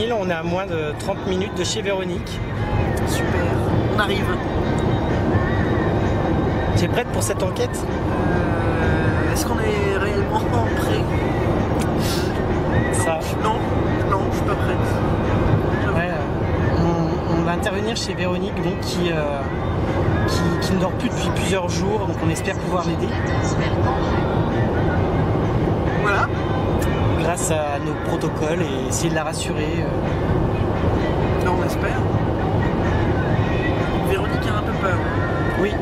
Saint-Émile, on est à moins de 30 minutes de chez Véronique. Super, on arrive. Tu es prête pour cette enquête? Est-ce qu'on est réellement prêt? Ça. Non, je suis pas prête. Ouais, on va intervenir chez Véronique, donc qui ne dort plus depuis plusieurs jours, donc on espère pouvoir l'aider. Voilà. Grâce à nos protocoles et essayer de la rassurer. On espère. Véronique a un peu peur. Oui.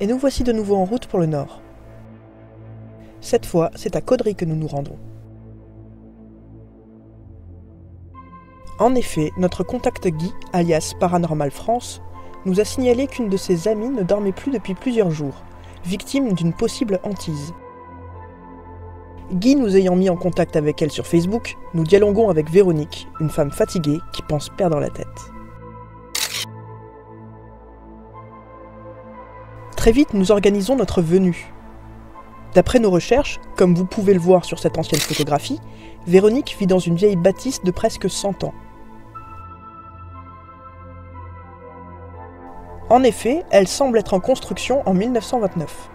Et nous voici de nouveau en route pour le nord. Cette fois, c'est à Caudry que nous nous rendons. En effet, notre contact Guy, alias Paranormal France, nous a signalé qu'une de ses amies ne dormait plus depuis plusieurs jours, victime d'une possible hantise. Guy nous ayant mis en contact avec elle sur Facebook, nous dialoguons avec Véronique, une femme fatiguée qui pense perdre la tête. Très vite, nous organisons notre venue. D'après nos recherches, comme vous pouvez le voir sur cette ancienne photographie, Véronique vit dans une vieille bâtisse de presque 100 ans. En effet, elle semble être en construction en 1929.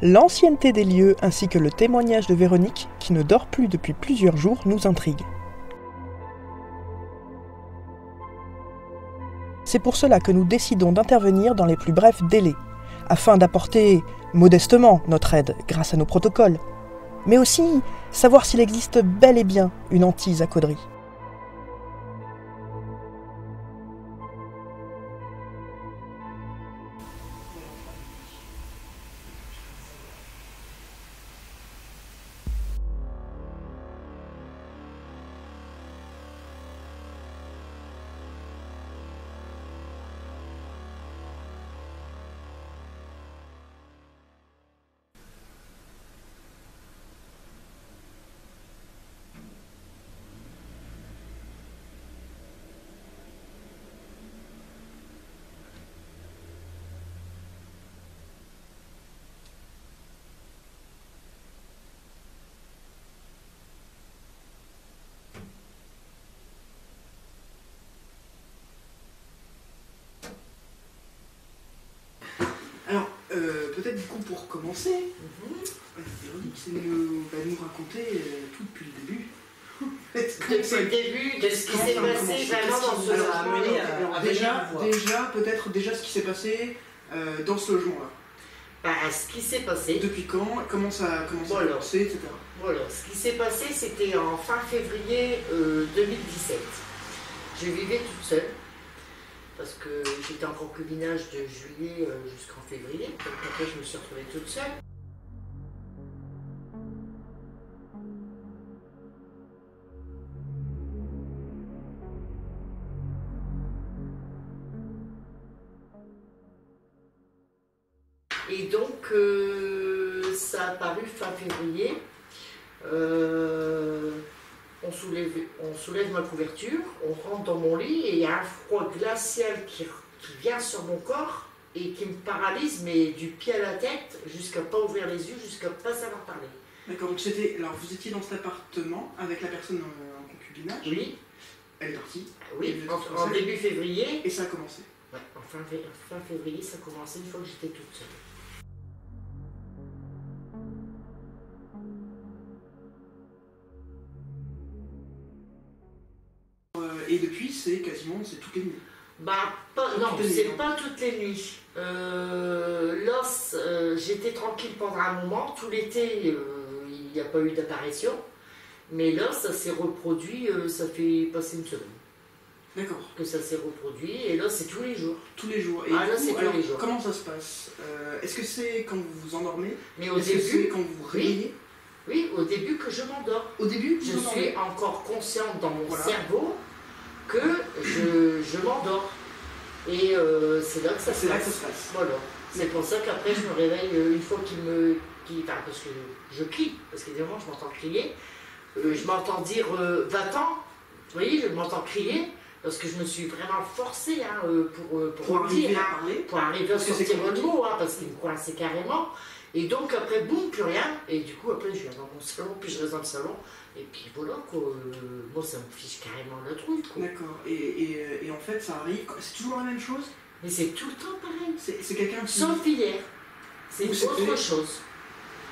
L'ancienneté des lieux ainsi que le témoignage de Véronique, qui ne dort plus depuis plusieurs jours, nous intrigue. C'est pour cela que nous décidons d'intervenir dans les plus brefs délais, afin d'apporter modestement notre aide grâce à nos protocoles, mais aussi savoir s'il existe bel et bien une hantise à Caudry. Alors, peut-être du coup pour commencer, Véronique, c'est nous raconter tout depuis le début. Depuis le début de ce qui s'est passé vraiment dans ce logement. Déjà, peut-être ce qui s'est passé dans ce logement-là. Bah, ce qui s'est passé. Depuis quand, comment ça a commencé, etc. Voilà, ce qui s'est passé, c'était en fin février 2017. Je vivais toute seule, parce que j'étais en concubinage de juillet jusqu'en février. Donc après, je me suis retrouvée toute seule. Et donc, ça a paru fin février. On soulève ma couverture, on rentre dans mon lit et il y a un froid glacial qui vient sur mon corps et qui me paralyse, mais du pied à la tête, jusqu'à pas ouvrir les yeux, jusqu'à pas savoir parler. D'accord, donc alors vous étiez dans cet appartement avec la personne en concubinage. Oui. Elle est partie. Oui, en début février. Et ça a commencé. Ouais, en fin février, ça a commencé une fois que j'étais toute seule. Et depuis, c'est toutes les nuits. Non, c'est pas toutes les nuits. L'os, j'étais tranquille pendant un moment. Tout l'été, il n'y a pas eu d'apparition. Mais l'os, ça s'est reproduit, ça fait passer une semaine. D'accord. Que ça s'est reproduit. Et là, c'est tous les jours. Tous les jours. Et là, c'est tous les jours. Comment ça se passe? Est-ce que c'est quand vous vous endormez? Mais au Est-ce que c'est quand vous vous réveillez? Oui, au début que je m'endors. Au début, je suis encore consciente dans mon cerveau que je m'endors. Et c'est là que ça se passe. Voilà. C'est pour ça qu'après je me réveille une fois parce que je crie, parce qu'évidemment je m'entends crier. Je m'entends dire va-t'en. Vous voyez, je m'entends crier. Parce que je me suis vraiment forcée pour arriver dire, à parler, pour arriver à sortir le mot, parce qu'il me coinçait carrément. Et donc après, boum, plus rien. Et du coup, après, je viens dans mon salon, puis je reste dans le salon. Et puis voilà, quoi. Moi, ça me fiche carrément la trouille, quoi. D'accord. Et en fait, ça arrive. C'est toujours la même chose? Mais c'est tout le temps pareil. C'est quelqu'un qui... Sauf hier. C'est autre chose.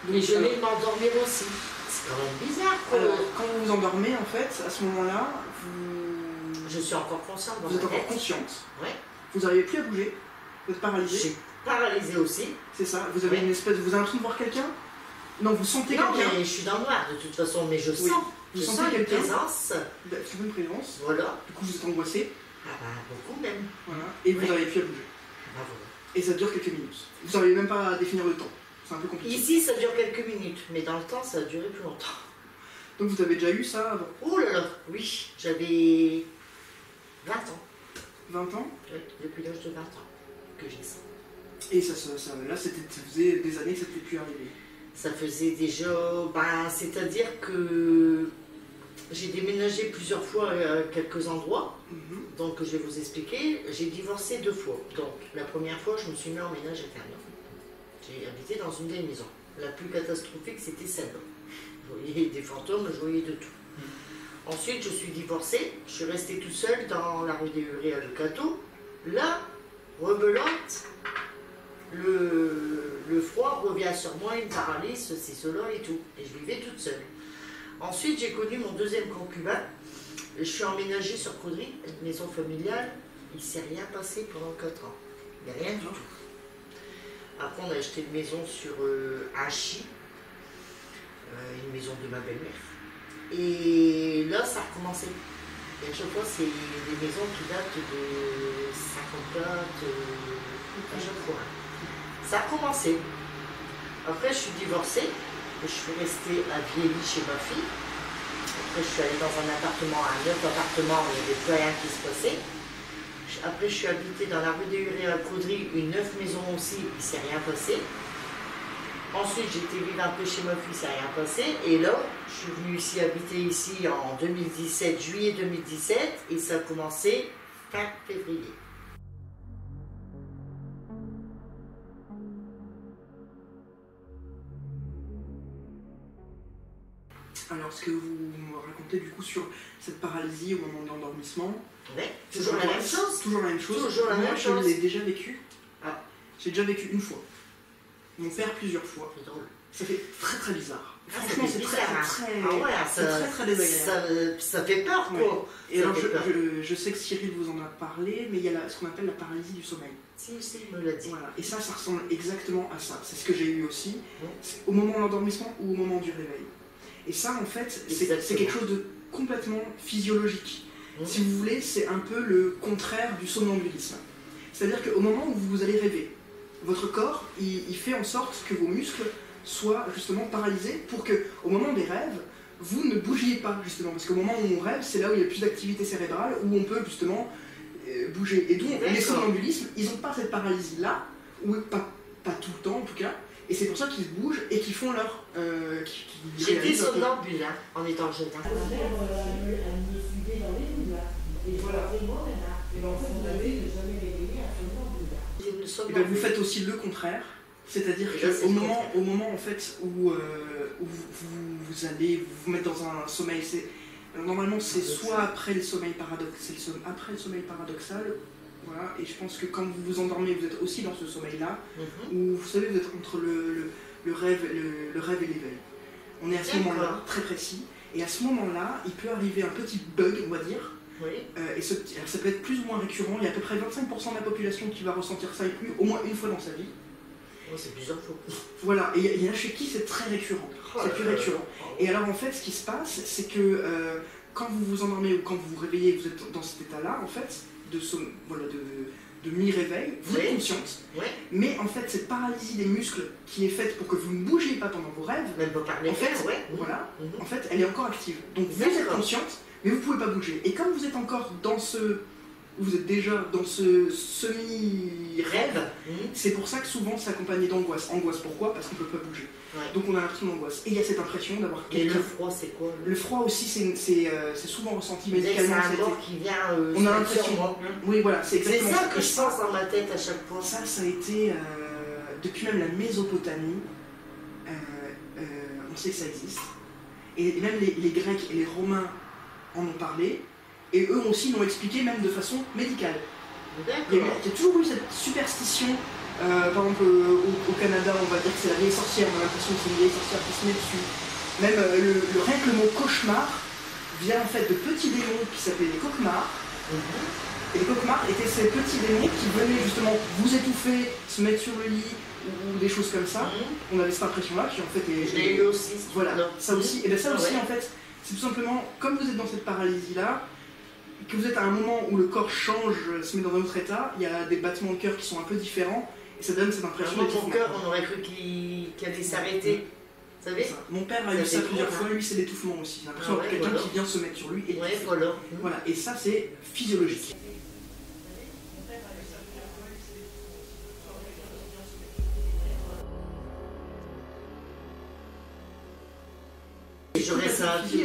Mais je vais m'endormir aussi. C'est quand même bizarre, quoi. Alors, quand vous vous endormez, en fait, à ce moment-là, je suis encore consciente dans Vous êtes encore consciente. Oui. Vous n'arrivez plus à bouger. Vous êtes paralysée. Je suis paralysée aussi. C'est ça. Vous avez une espèce... Vous avez un truc de voir quelqu'un? Non, vous sentez quelqu'un? Non, mais je suis dans le noir de toute façon, mais je sens. Vous sentez une quelqu'un? présence. Une présence. Voilà. Du coup, vous êtes angoissée. Beaucoup même. Voilà. Et vous n'arrivez plus à bouger. Voilà. Et ça dure quelques minutes. Vous n'arrivez même pas à définir le temps. C'est un peu compliqué. Ici, ça dure quelques minutes, mais dans le temps, ça a duré plus longtemps. Donc vous avez déjà eu ça avant? Oh là là, oui. J'avais 20 ans. 20 ans? Oui, depuis l'âge de 20 ans que j'ai ça. Et ça faisait des années que ça ne t'était plus arrivé? Ça faisait déjà... c'est-à-dire que j'ai déménagé plusieurs fois à quelques endroits. Donc je vais vous expliquer. J'ai divorcé 2 fois. Donc la première fois, je me suis mis en ménage intérieur. J'ai habité dans une vieille maison. La plus catastrophique, c'était celle-là. Je voyais des fantômes, je voyais de tout. Ensuite, je suis divorcée. Je suis restée toute seule dans la rue des Hurés à Ducato. Là, rebelote, le froid revient sur moi, il me paralyse, ceci, cela et tout. Et je vivais toute seule. Ensuite, j'ai connu mon deuxième concubin. Je suis emménagée sur Caudry, une maison familiale. Il ne s'est rien passé pendant 4 ans. Il n'y a rien du tout. Après, on a acheté une maison sur Achy, une maison de ma belle-mère. Et là, ça a recommencé. Et à chaque fois, c'est des maisons qui datent de 54, à chaque fois. Ça a recommencé. Après, je suis divorcée. Je suis restée à Viely chez ma fille. Après, je suis allée dans un appartement, un autre appartement où il n'y avait plus rien qui se passait. Après, je suis habitée dans la rue des Hurés à Caudry, une 9 maisons aussi, il ne s'est rien passé. Ensuite, j'étais vivre un peu chez ma fille, ça n'a rien passé. Et là, je suis venue ici habiter ici en 2017, juillet 2017, et ça a commencé fin février. Alors, ce que vous me racontez du coup sur cette paralysie au moment de l'endormissement, oui, toujours la même chose. Toujours la même chose. Toujours la même chose. Je l'ai déjà vécu. J'ai déjà vécu une fois. Mon père plusieurs fois. C'est drôle. Ça fait très très bizarre. Franchement, c'est très très désagréable. Ça fait peur, quoi. Ouais. Et alors, je sais que Cyril vous en a parlé, mais il y a ce qu'on appelle la paralysie du sommeil. Si, il me l'a dit. Voilà. Et ça ressemble exactement à ça. C'est ce que j'ai eu aussi. Au moment de l'endormissement ou au moment du réveil. Et ça, en fait, c'est quelque chose de complètement physiologique. Si vous voulez, c'est un peu le contraire du somnambulisme. C'est-à-dire qu'au moment où vous allez rêver, votre corps, il fait en sorte que vos muscles soient justement paralysés pour qu'au moment des rêves, vous ne bougiez pas, justement. Parce qu'au moment où on rêve, c'est là où il y a le plus d'activité cérébrale, où on peut justement bouger. Et donc, les somnambulismes, ils n'ont pas cette paralysie-là, ou pas tout le temps en tout cas, et c'est pour ça qu'ils se bougent et qu'ils font leur... J'étais somnambule en étant jeune. Et voilà, et en fait, vous n'avez jamais réveillé un somnambule. Vous faites aussi le contraire, c'est-à-dire qu'au moment en fait où vous allez vous mettre dans un sommeil, normalement c'est soit après le sommeil paradoxal, voilà, et je pense que quand vous vous endormez, vous êtes aussi dans ce sommeil-là, où vous savez, vous êtes entre le rêve et l'éveil. On est à ce moment-là, très précis, et à ce moment-là, il peut arriver un petit bug, on va dire, Oui. Et alors ça peut être plus ou moins récurrent. Il y a à peu près 25% de la population qui va ressentir ça au moins une fois dans sa vie. Oh, c'est plusieurs fois. Voilà, et il y en a chez qui c'est très récurrent. C'est plus récurrent. Et alors en fait, ce qui se passe, c'est que quand vous vous endormez ou quand vous vous réveillez, vous êtes dans cet état-là, en fait, de mi-réveil, vous êtes consciente, mais en fait cette paralysie des muscles qui est faite pour que vous ne bougez pas pendant vos rêves, même pas parler, en fait, voilà, en fait elle est encore active. Donc vous êtes consciente, mais vous ne pouvez pas bouger. Et comme vous êtes encore dans vous êtes déjà dans ce semi-rêve, c'est pour ça que souvent c'est accompagné d'angoisse. Angoisse pourquoi? Parce qu'on ne peut pas bouger. Donc on a l'impression d'angoisse. Et il y a cette impression d'avoir quelqu'un. Et le froid, c'est quoi? Le froid aussi, c'est souvent ressenti médicalement. C'est un corps qui vient. On a l'impression. Oui, voilà, c'est exactement ça que je sens dans ma tête à chaque fois. Ça a été depuis même la Mésopotamie. On sait que ça existe. Et même les Grecs et les Romains en ont parlé. Et eux aussi l'ont expliqué même de façon médicale. Il y a toujours eu cette superstition. Par exemple, au Canada, on va dire que c'est la vieille sorcière, on a l'impression que c'est une vieille sorcière qui se met dessus. Même rien que le mot cauchemar vient en fait de petits démons qui s'appelaient les cauchemars. Et les cauchemars étaient ces petits démons qui venaient justement vous étouffer, se mettre sur le lit ou des choses comme ça. On avait cette impression-là qui en fait est. Je l'ai eu aussi. Voilà, ça aussi. Et bien ça aussi en fait, c'est tout simplement comme vous êtes dans cette paralysie-là, que vous êtes à un moment où le corps change, se met dans un autre état, il y a des battements de cœur qui sont un peu différents. Et ça donne cette impression d'étouffement. Mon cœur, on aurait cru qu'il allait s'arrêter. Vous savez? Mon père a eu ça plusieurs fois, lui c'est l'étouffement aussi. J'ai l'impression d'avoir quelqu'un qui vient se mettre sur lui et voilà. Et ça c'est physiologique. J'aurais ça à vie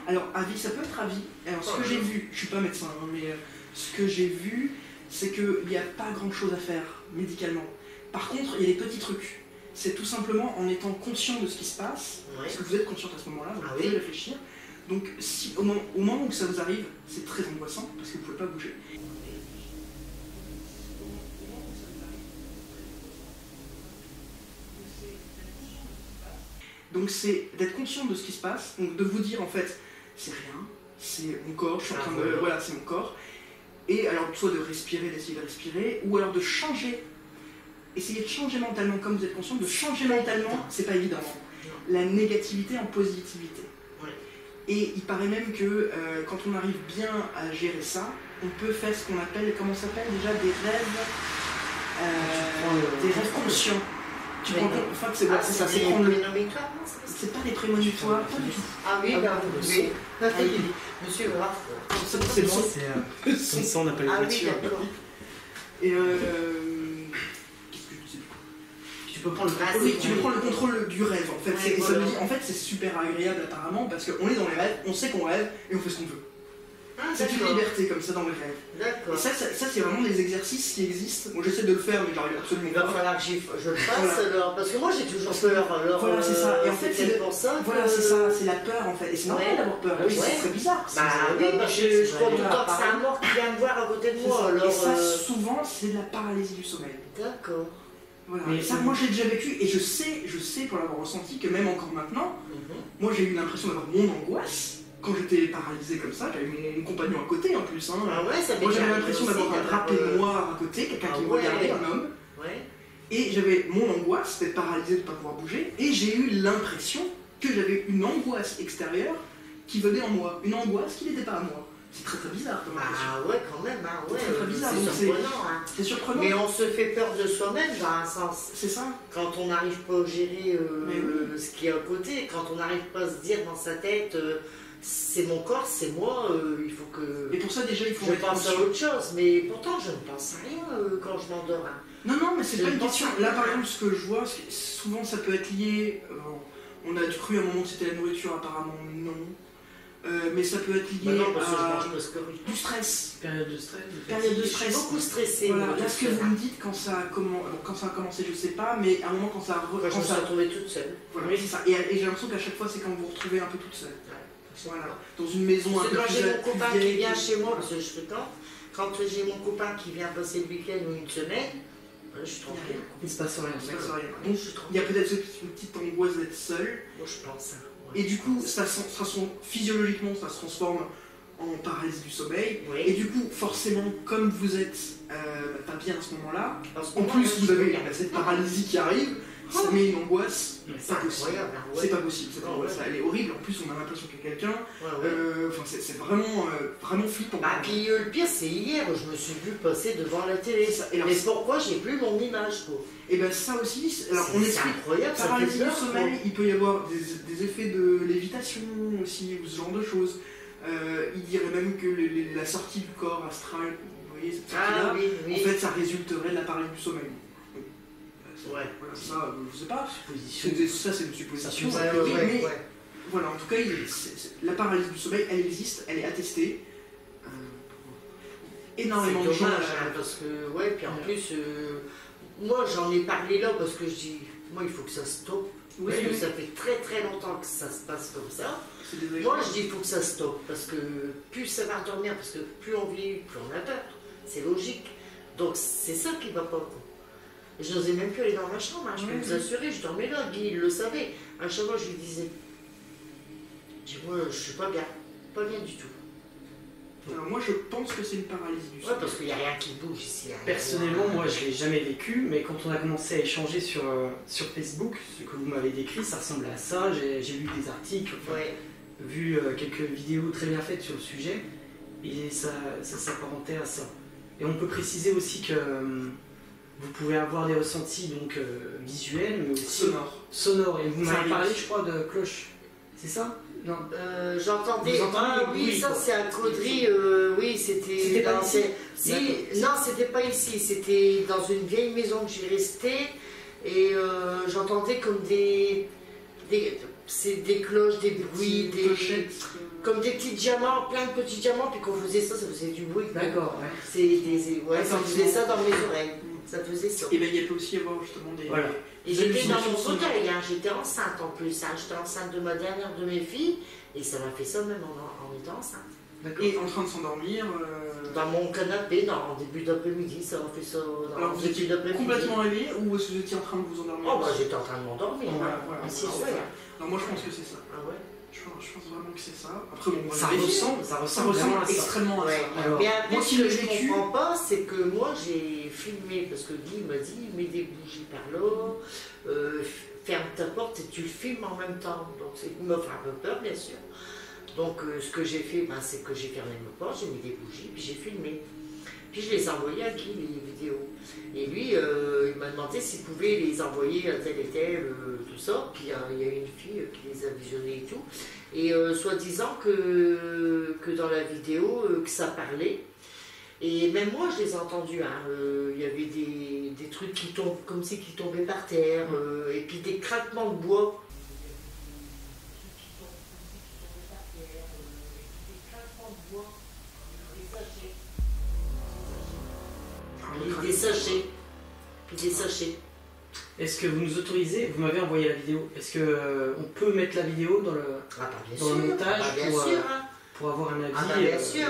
alors à vie, ça peut être à vie. Alors ce que j'ai vu, je suis pas médecin, mais ce que j'ai vu, c'est qu'il n'y a pas grand chose à faire médicalement. Par contre, il y a des petits trucs. C'est tout simplement en étant conscient de ce qui se passe, parce que vous êtes consciente à ce moment-là, vous pouvez réfléchir. Donc si, au moment où ça vous arrive, c'est très angoissant, parce que vous ne pouvez pas bouger. Donc c'est d'être conscient de ce qui se passe, donc de vous dire en fait, c'est rien, c'est mon corps, je suis en train de... Voilà, c'est mon corps. Et alors soit de respirer, d'essayer de respirer, ou alors de changer. Essayez de changer mentalement, comme vous êtes conscient, de changer mentalement, c'est pas évident, la négativité en positivité. Et il paraît même que quand on arrive bien à gérer ça, on peut faire ce qu'on appelle, comment ça s'appelle déjà, des rêves conscients. Tu prends compte, enfin, c'est ça, c'est prendre le. C'est pas des prémonitoires, pas du tout. Ah oui, oui. Monsieur Graf. C'est bon, c'est ça, on appelle les voitures. Et tu peux prendre le contrôle du rêve en fait. Et ça veut dire, en fait c'est super agréable apparemment parce qu'on est dans les rêves, on sait qu'on rêve et on fait ce qu'on veut. C'est une liberté comme ça dans les rêves. D'accord. Et ça c'est vraiment des exercices qui existent. Moi j'essaie de le faire mais j'arrive absolument pas. Il va falloir que je le fasse alors, parce que moi j'ai toujours peur. Alors, voilà c'est ça. Et en fait c'est pour ça. Voilà c'est ça, c'est la peur en fait. Et c'est normal d'avoir peur. Oui, c'est très bizarre. Bah oui, parce que je crois tout le temps que c'est un mort qui vient me voir à côté de moi. Et ça souvent c'est de la paralysie du sommeil. D'accord. Voilà. Mais ça, moi j'ai déjà vécu et je sais pour l'avoir ressenti que même encore maintenant, moi j'ai eu l'impression d'avoir mon angoisse quand j'étais paralysé comme ça. J'avais mon compagnon à côté en plus. Ah ouais, ça moi j'avais l'impression d'avoir un drapé noir à côté, quelqu'un qui me regardait, un homme. Et j'avais mon angoisse d'être paralysé, de ne pas pouvoir bouger. Et j'ai eu l'impression que j'avais une angoisse extérieure qui venait en moi. Une angoisse qui n'était pas à moi. C'est très très bizarre comme impression. Ah ouais, quand même, hein, ouais. C'est très bizarre. C'est surprenant, hein. C'est surprenant. Mais on se fait peur de soi-même dans un sens. C'est ça. Quand on n'arrive pas à gérer ce qui est à côté, quand on n'arrive pas à se dire dans sa tête, c'est mon corps, c'est moi, il faut que. Et pour ça déjà il faut. Je pense à autre chose, mais pourtant je ne pense à rien quand je m'endors. Hein. Non, mais c'est pas une question. Là par exemple, ce que je vois, souvent ça peut être lié. On a cru à un moment que c'était la nourriture, apparemment non. Mais ça peut être lié à du stress. Période de stress. Je suis beaucoup stressée. Voilà. Là, ce que vous me dites quand ça a commencé, je sais pas, mais à un moment quand ça a je me suis retrouvée toute seule. Voilà, oui, c'est ça. Et j'ai l'impression qu'à chaque fois, c'est quand vous vous retrouvez un peu toute seule. Voilà. Dans une maison un peu plus quand j'ai mon copain qui vient chez moi, voilà. Parce que je fréquente, quand j'ai mon copain qui vient passer le week-end ou une semaine, je suis tranquille. Il se passe rien. Donc, il y a peut-être une petite angoisse d'être seule. Moi, je pense. Et du coup, physiologiquement, ça se transforme en paralysie du sommeil. Oui. Et du coup, forcément, comme vous êtes pas bien à ce moment-là, Parce que en moi, plus je vous avez dis, cette paralysie qui arrive, ça met une angoisse, c'est pas possible. incroyable, hein, ouais. C'est pas possible, cette Ah, angoisse, ouais. elle est horrible. En plus, on a l'impression qu'il y a quelqu'un. Ouais, ouais. Enfin, c'est vraiment, vraiment flippant. Ah, puis le pire, c'est hier, je me suis vu passer devant la télé. Et alors, Mais pourquoi j'ai plus mon image, quoi? et ben ça aussi, alors on C'est explique. incroyable, ça fait Paralysie du peur, sommeil, quoi. il peut y avoir des effets de lévitation aussi, ou ce genre de choses. Il dirait même que la sortie du corps astral, vous voyez, cette Ah sortie-là, oui, oui. en fait, ça résulterait de la paralysie du sommeil. Ouais. Voilà, ça, je sais pas. Supposition. Ça, c'est une supposition. Ça, a Ouais, priori, ouais, mais ouais. voilà, en tout cas, la paralysie du sommeil, elle existe, elle est attestée. Énormément de C'est gens. dommage, hein, parce que, ouais, puis en plus, moi j'en ai parlé là parce que je dis, moi il faut que ça stoppe. Oui, Parce que oui. ça fait très très longtemps que ça se passe comme ça. C'est des Moi je dis il faut que ça stoppe parce que plus ça va redormir, parce que plus on vieillit, plus on a peur. C'est logique. Donc c'est ça qui va pas. Quoi. Je n'osais même plus aller dans ma chambre, hein. Je peux Oui, vous oui. assurer, je dormais là, Guy il le savait. À chaque fois je lui disais, moi je suis pas bien du tout. Alors, moi, je pense que c'est une paralysie du Ouais, sommeil. parce qu'il n'y a rien qui bouge ici. Hein. Personnellement, moi je l'ai jamais vécu, mais quand on a commencé à échanger sur Facebook, ce que vous m'avez décrit, ça ressemble à ça. J'ai lu des articles, enfin, Ouais. vu quelques vidéos très bien faites sur le sujet, et ça s'apparentait à ça. Et on peut préciser aussi que vous pouvez avoir des ressentis donc visuels, mais aussi Sonore. sonores. Et vous Ça m'avez arrive. parlé, je crois, de cloche. C'est ça? Non. J'entendais. Vous entendez Ah des oui, bruits, ça quoi. c'est à Caudry. Oui, c'était. C'était pas dans- ici? Si, D'accord. non, c'était pas ici. C'était dans une vieille maison que j'ai restée. Et j'entendais comme c'est des cloches, des bruits, Des clochettes. comme des petits diamants, plein de petits diamants. Puis quand on faisait ça, ça faisait du bruit. D'accord, ouais. Ouais, ça faisait ça dans mes oreilles. Ça faisait ça. Et bien, il peut aussi y avoir justement des. Voilà. Et j'étais dans hallucinations mon sonores. fauteuil, hein, j'étais enceinte en plus, hein, j'étais enceinte de ma dernière de mes filles, et ça m'a fait ça même en étant enceinte. D'accord. Et en train de s'endormir. Dans mon canapé, en début d'après-midi, ça m'a fait ça dans Alors, vous étiez complètement réveillé ou est-ce que vous étiez en train de vous endormir? Oh bah j'étais en train de m'endormir, Voilà, hein. voilà. Ah, si, Ah, ouais. ouais. Non, moi je pense que c'est ça. Ah ouais. Je pense vraiment que c'est ça. Après, bon, Ça vérifier. ressemble Ça vraiment ressemble à ça. extrêmement à Ouais. ça. Alors, Mais après, moi ce qui que l'ai je vécu- comprends pas, c'est que moi j'ai filmé, parce que Guy m'a dit, mets des bougies par là, ferme ta porte et tu le filmes en même temps. Donc c'est me fait un peu peur, bien sûr. Donc ce que j'ai fait, c'est que j'ai fermé ma porte, j'ai mis des bougies, puis j'ai filmé. Puis je les ai envoyés à Guy, les vidéos. Et lui, il m'a demandé s'il pouvait les envoyer à tel et tel, tout ça. Puis il y a une fille qui les a visionnés et tout. Et soi-disant que dans la vidéo, que ça parlait. Et même moi, je les ai entendus. Hein. Il y avait des trucs qui tombent comme si qui tombaient par terre. Et puis des craquements de bois. Des sachets. Puis des sachets. Est-ce que vous nous autorisez, vous m'avez envoyé la vidéo, est-ce que on peut mettre la vidéo dans le, Ah bah bien dans sûr. le montage Ah bah bien pour, sûr. Hein. pour avoir un avis Ah bah bien sûr.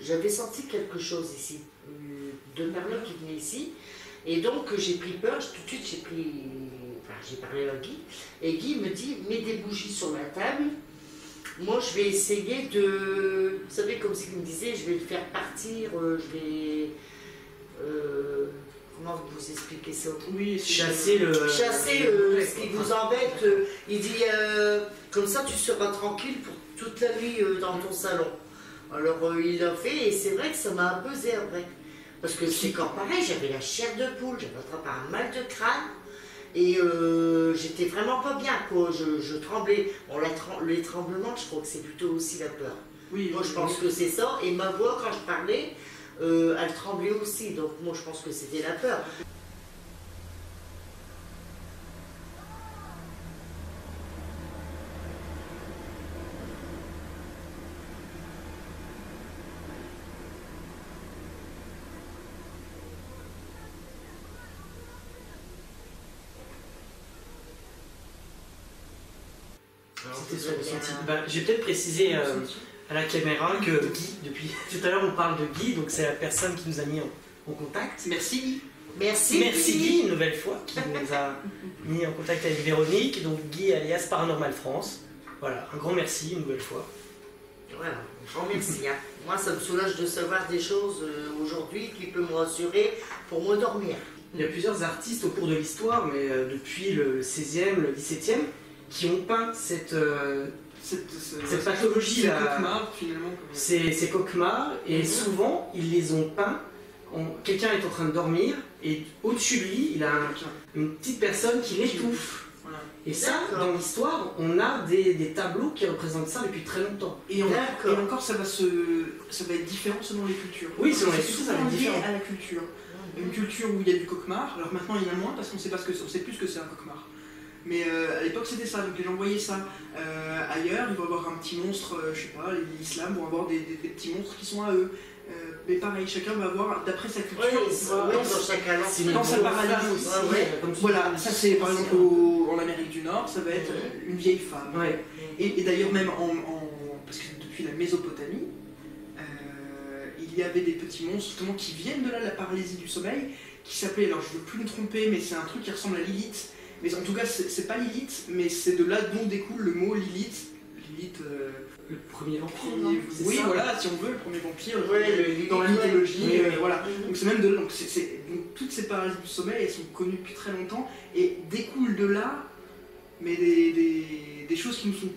J'avais senti quelque chose ici, deux personnes qui venaient ici, et donc j'ai pris peur, tout de suite j'ai parlé à Guy, et Guy me dit, mets des bougies sur la table, moi je vais essayer de, vous savez comme s'il me disait, je vais le faire partir, je vais, comment vous expliquer ça? Oui, chasser le... Chasser ce qui vous embête, il dit, comme ça tu seras tranquille pour toute la nuit dans ton salon. Alors il l'a fait et c'est vrai que ça m'a un peu zébré. Parce que c'est quand pareil, j'avais la chair de poule, j'avais attrapé un mal de crâne. Et j'étais vraiment pas bien, quoi. Je tremblais. Bon, les tremblements, je crois que c'est plutôt aussi la peur. Oui, moi, je pense que c'est ça. Et ma voix, quand je parlais, elle tremblait aussi. Donc, moi, je pense que c'était la peur. C'était son ressenti. J'ai peut-être précisé à la caméra que Guy, depuis tout à l'heure on parle de Guy, donc c'est la personne qui nous a mis en contact. Merci Guy. Merci Guy, une nouvelle fois, qui nous a mis en contact avec Véronique, donc Guy alias Paranormal France. Voilà, un grand merci une nouvelle fois. Voilà, un grand merci. Hein. Moi ça me soulage de savoir des choses aujourd'hui qui peut me rassurer pour me dormir. Il y a plusieurs artistes au cours de l'histoire, mais depuis le 16e, le 17e, qui ont peint cette pathologie-là. Ces cauchemars, et souvent ils les ont peints. Quelqu'un est en train de dormir, et au-dessus de lui, il a une petite personne qui l'étouffe. Voilà. Et ça, dans l'histoire, on a des tableaux qui représentent ça depuis très longtemps. Et encore, ça va être différent selon les cultures. Oui, selon les cultures, ça va être différent. À la culture. Une culture où il y a du cauchemar, alors maintenant il y en a moins parce qu'on sait plus ce que c'est un cauchemar. Mais à l'époque c'était ça, donc les gens voyaient ça. Ailleurs, ils vont avoir un petit monstre, je sais pas, l'islam vont avoir des petits monstres qui sont à eux. Mais pareil, chacun va avoir, d'après sa culture, dans sa paralysie aussi. Voilà, ça c'est par exemple en Amérique du Nord, ça va être une vieille femme. Ouais. Et d'ailleurs même parce que depuis la Mésopotamie, il y avait des petits monstres justement qui viennent de là, la paralysie du sommeil, qui s'appelait, alors je ne veux plus me tromper, mais c'est un truc qui ressemble à Lilith. Mais en tout cas, c'est pas Lilith, mais c'est de là dont découle le mot Lilith. Lilith, le premier vampire. Oui, voilà, si on veut, le premier vampire, dans la mythologie. Voilà. Donc c'est même de là. Donc toutes ces paralysies du sommeil, elles sont connues depuis très longtemps et découlent de là, mais des choses qui nous sont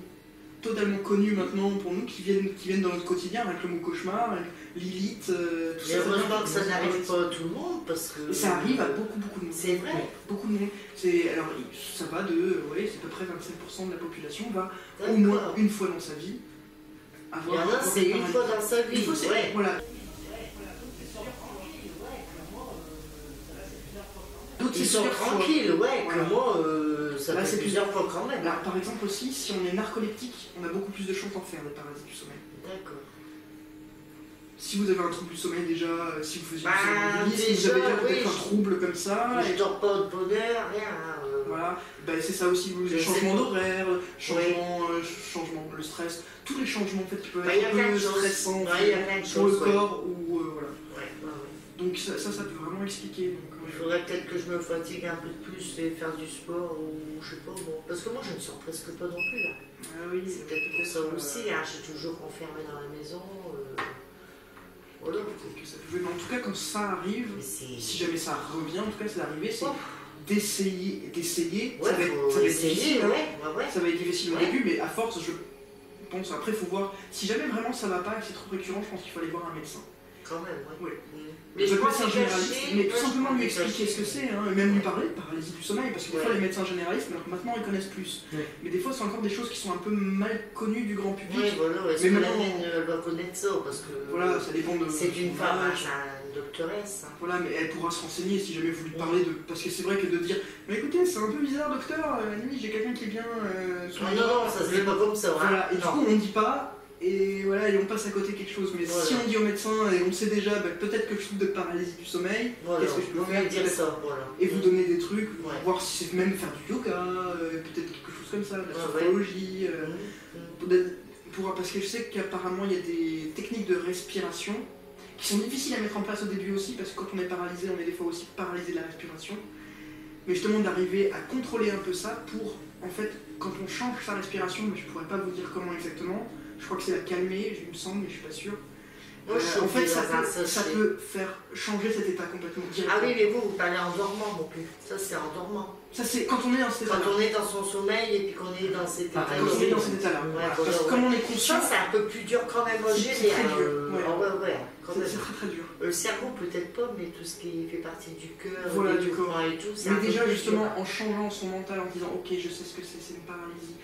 totalement connues maintenant pour nous, qui viennent dans notre quotidien, avec le mot cauchemar, avec Lilith, tout ça. Heureusement que ça n'arrive pas à tout le monde, parce que... Ça arrive à beaucoup de monde. C'est vrai. Beaucoup de monde. Alors, ça va c'est à peu près 25% de la population va au moins une fois dans sa vie avoir... Il y en a, c'est une fois dans sa vie. Une fois, c'est... Voilà. D'autres, ils sont tranquilles, que moi, ça fait plusieurs fois quand même. Alors, par exemple aussi, si on est narcoleptique, on a beaucoup plus de chances d'en faire des parasites du sommeil. D'accord. Si vous avez un trouble du sommeil déjà, si vous faisiez du sommeil, si vous avez peut-être un trouble comme ça... Je dors pas de bonne heure, rien. Voilà, c'est ça aussi, les changements d'horaire, changement, le stress, tous les changements en fait, qui peuvent être un peu stressants pour le corps ou voilà. Donc ça peut vraiment expliquer. Il faudrait peut-être que je me fatigue un peu plus et faire du sport ou je sais pas, bon. Parce que moi je ne sors presque pas non plus là. Oui, c'est peut-être pour ça aussi, je suis toujours enfermée dans la maison. Voilà. Mais en tout cas quand ça arrive, si jamais ça revient, en tout cas c'est arrivé, c'est d'essayer. Ça va être difficile, ça va être difficile au début, mais à force je pense, après il faut voir, si jamais vraiment ça va pas et que c'est trop récurrent, je pense qu'il faut aller voir un médecin. Quand même, oui. Mais je pense médecin généraliste, mais tout simplement lui expliquer ce que c'est, et même lui parler de paralysie du sommeil, parce que des fois les médecins généralistes, maintenant ils connaissent plus. Mais des fois c'est encore des choses qui sont un peu mal connues du grand public. Oui, voilà, est-ce que la mienne va connaître ça, parce que voilà, ça dépend de... C'est une femme, une doctoresse. Voilà, mais elle pourra se renseigner si jamais vous lui parlez de... Parce que c'est vrai que de dire, mais écoutez, c'est un peu bizarre docteur, j'ai quelqu'un qui est bien... non, ça se fait pas comme ça. Voilà, et du coup on ne dit pas... Et voilà, et on passe à côté quelque chose. Mais si on dit au médecin, et on sait déjà, peut-être que je souffre de paralysie du sommeil, qu'est-ce que je peux faire dire ça, et vous donner des trucs, voir si c'est même faire du yoga, peut-être quelque chose comme ça, de la sophrologie. Parce que je sais qu'apparemment il y a des techniques de respiration qui sont difficiles à mettre en place au début aussi, parce que quand on est paralysé, on est des fois aussi paralysé de la respiration. Mais justement d'arriver à contrôler un peu ça pour, en fait, quand on change sa respiration, mais je pourrais pas vous dire comment exactement, je crois que c'est la calmer, il me semble, mais je suis pas sûr. En fait, ça peut faire changer cet état complètement direct. Ah oui, mais vous parlez en dormant non plus. Ça, c'est en dormant. Ça, c'est quand on est dans cet état-là. Quand on est dans son sommeil et puis qu'on est dans cet état-là. Quand on est dans cet état-là. Parce que comme on est conscient... Ça, c'est un peu plus dur quand même à gérer. C'est très dur. Ouais. quand C'est même. très très dur. Le cerveau peut-être pas, mais tout ce qui fait partie du cœur, Voilà, du du corps. corps et tout. c'est Mais un peu déjà plus justement dur. en changeant son mental, en disant ok je sais ce que c'est une paralysie,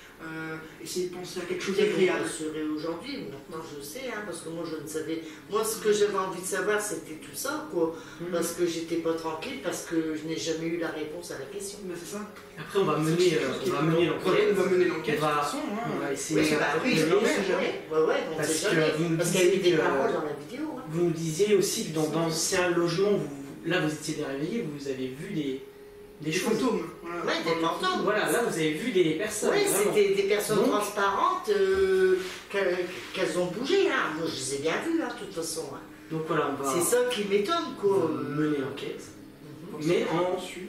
essayer de penser à quelque chose Peut-être d'agréable. que je serai aujourd'hui, maintenant je sais, hein, parce que moi je ne savais. Moi ce que j'avais envie de savoir c'était tout ça, quoi. Parce que j'étais pas tranquille, parce que je n'ai jamais eu la réponse à la question. Mais c'est ça. Après, on va mener l'enquête. On va mener l'enquête de On va- toute façon. Hein. On va essayer Oui, de bah oui, de ouais, l'aider. ouais, on Parce sait que jamais. vous nous Parce qu'il y avait disiez des que- paroles dans la vidéo. Hein. Vous nous disiez aussi que dans d'anciens logements, là vous étiez réveillés, vous avez vu des Des choses. fantômes. Voilà. Ouais, des fantômes. Voilà, là vous avez vu des personnes. Oui, vraiment. c'était des personnes Donc- transparentes qu'elles ont bougé. Hein. Moi, je les ai bien vues, hein, de toute façon. Hein. Donc voilà, on va C'est ça qui m'étonne, quoi. mener l'enquête. Mhm. Mais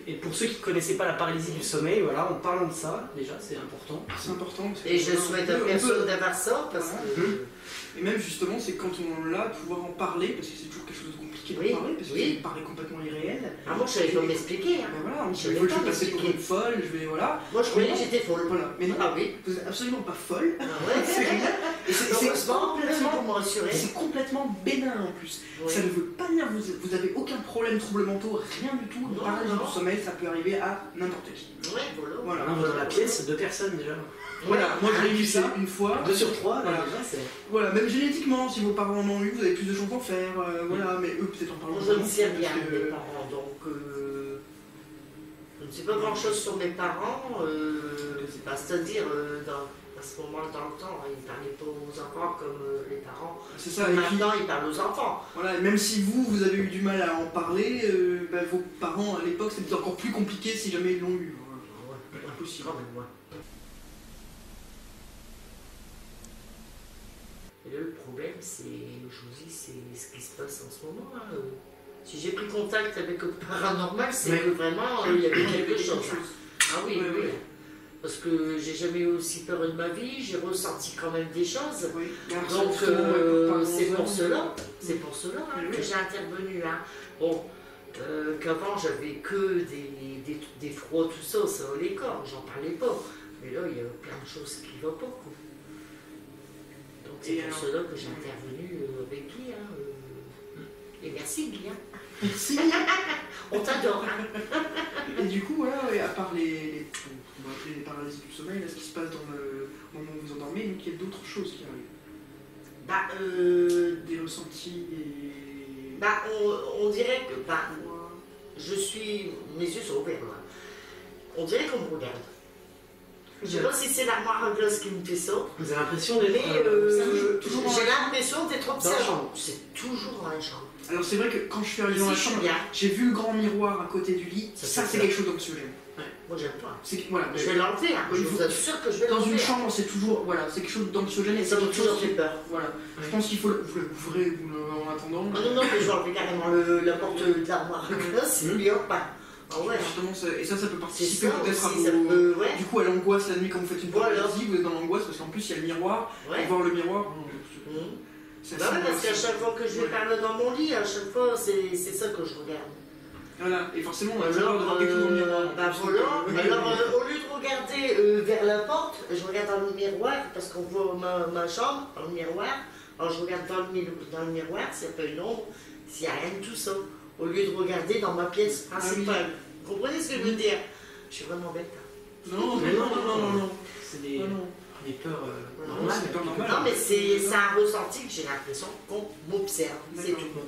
et pour ceux qui ne connaissaient pas la paralysie du sommeil, voilà, en parlant de ça, déjà c'est important. C'est important. parce que Et je voilà, souhaite on à peut- personne d'avoir ça, parce Voilà. que... Et même justement, c'est quand on l'a, pouvoir en parler, parce que c'est toujours quelque chose de compliqué Oui, d'en parler, parce que oui. ça paraît complètement irréel. Ah, moi, je savais pas m'expliquer. Hein. Ben voilà, on Je se l'ai dit, je pas vais passer pour expliqué. une folle, je vais, voilà. Moi, je croyais que j'étais folle. Voilà, mais non, Ah oui. vous êtes absolument pas folle. Ah ouais. C'est génial. Et c'est Heureusement, pour complètement, me rassurer. c'est complètement bénin en plus. Oui. Ça ne veut pas dire que vous avez aucun problème, troubles mentaux, rien du tout. Une Non, paralysie non. du sommeil, ça peut arriver à n'importe qui. Ouais, voilà. Voilà. On va dans la pièce, 2 personnes déjà. Voilà, moi j'ai Ah, vécu ça une fois. 2 sur 3, Voilà. déjà c'est. Voilà, même génétiquement, si vos parents en ont eu, vous avez plus de chances d'en faire. Voilà, mais eux peut-être en parlent Moi, je ne moins, sais parce rien que- de mes parents, donc je ne sais pas grand-chose sur mes parents. C'est-à-dire, à ce moment-là, dans le temps, ils ne parlaient pas aux enfants comme les parents. C'est ça, et puis, Maintenant, ils parlent aux enfants. voilà, et même si vous avez eu du mal à en parler, vos parents à l'époque c'était encore plus compliqué si jamais ils l'ont eu. Voilà. Ouais, Impossible. quand même, ouais. Et là, le problème, c'est, je vous dis, c'est ce qui se passe en ce moment. Hein. Si j'ai pris contact avec le paranormal, c'est Ouais. que vraiment, il y avait quelque chose. Hein. Ah oui, Ouais, oui. ouais. Parce que j'ai jamais eu aussi peur de ma vie, j'ai ressenti quand même des choses. Oui. Alors, Donc justement, c'est pour parlons-en. cela, que j'ai intervenu. Hein. Bon, qu'avant j'avais que des froids, tout ça, ça les corps, j'en parlais pas. Mais là, il y a plein de choses qui ne vont pas. Quoi. Donc c'est Et pour alors cela que j'ai intervenu avec Guy. Hein, Et merci Guy. Hein. Merci. On t'adore. Hein. Et du coup, voilà, ouais, à part on va appeler les paralysies du sommeil, là, ce qui se passe dans le moment où vous endormez, donc il y a d'autres choses qui arrivent. Bah, Des ressentis, des... bah, on dirait que je suis. Mes yeux sont ouverts là. On dirait qu'on me regarde. Je sais pas si c'est l'armoire à glace qui me fait ça, Vous avez l'impression d'être. mais toujours dans j'ai la l'impression d'être Dans la observant. chambre. C'est toujours dans la chambre. Alors c'est vrai que quand je suis arrivé dans la Ici, je suis chambre, bien. j'ai vu le grand miroir à côté du lit, Ça, ça c'est c'est ça. quelque chose d'anxiogène. Moi j'aime pas. Voilà, Je vais l'enlever, hein. Je Je vous vous- assure que je vais dans l'enlever. une chambre c'est toujours, voilà, c'est quelque chose d'anxiogène et Ça c'est m'a quelque toujours chose fait qui... peur. Voilà, je pense qu'il faut vous l'ouvrez en attendant. Ah non, non, mais je vais enlever carrément la porte de l'armoire à glace et puis hop. Ah ouais. Justement, et ça peut C'est participer ça peut-être à aussi, ça vos... peut. Ouais. Du coup, à l'angoisse la nuit quand vous faites une Voilà. paralysie, vous êtes dans l'angoisse parce qu'en plus il y a le miroir, Ouais. et voir le miroir, Mmh. c'est Bah ouais, parce qu'à chaque fois que je vais Ouais. parler dans mon lit, à chaque fois, c'est ça que je regarde. Voilà, et forcément on a toujours peur de Alors, voir quelque chose dans le miroir. bah voilà. Oui, Alors, oui. au lieu de regarder vers la porte, je regarde dans le miroir parce qu'on voit ma chambre dans le miroir. Alors, je regarde dans le miroir s'il n'y a pas une ombre, s'il n'y a rien de tout ça. Au lieu de regarder dans ma pièce principale. Vous comprenez ce que je veux dire? Je suis vraiment bête. Hein. Non, Mais non. C'est des peurs Non, normales. c'est pas normal. Non, mais c'est un ressenti que j'ai l'impression qu'on m'observe. C'est D'accord. tout.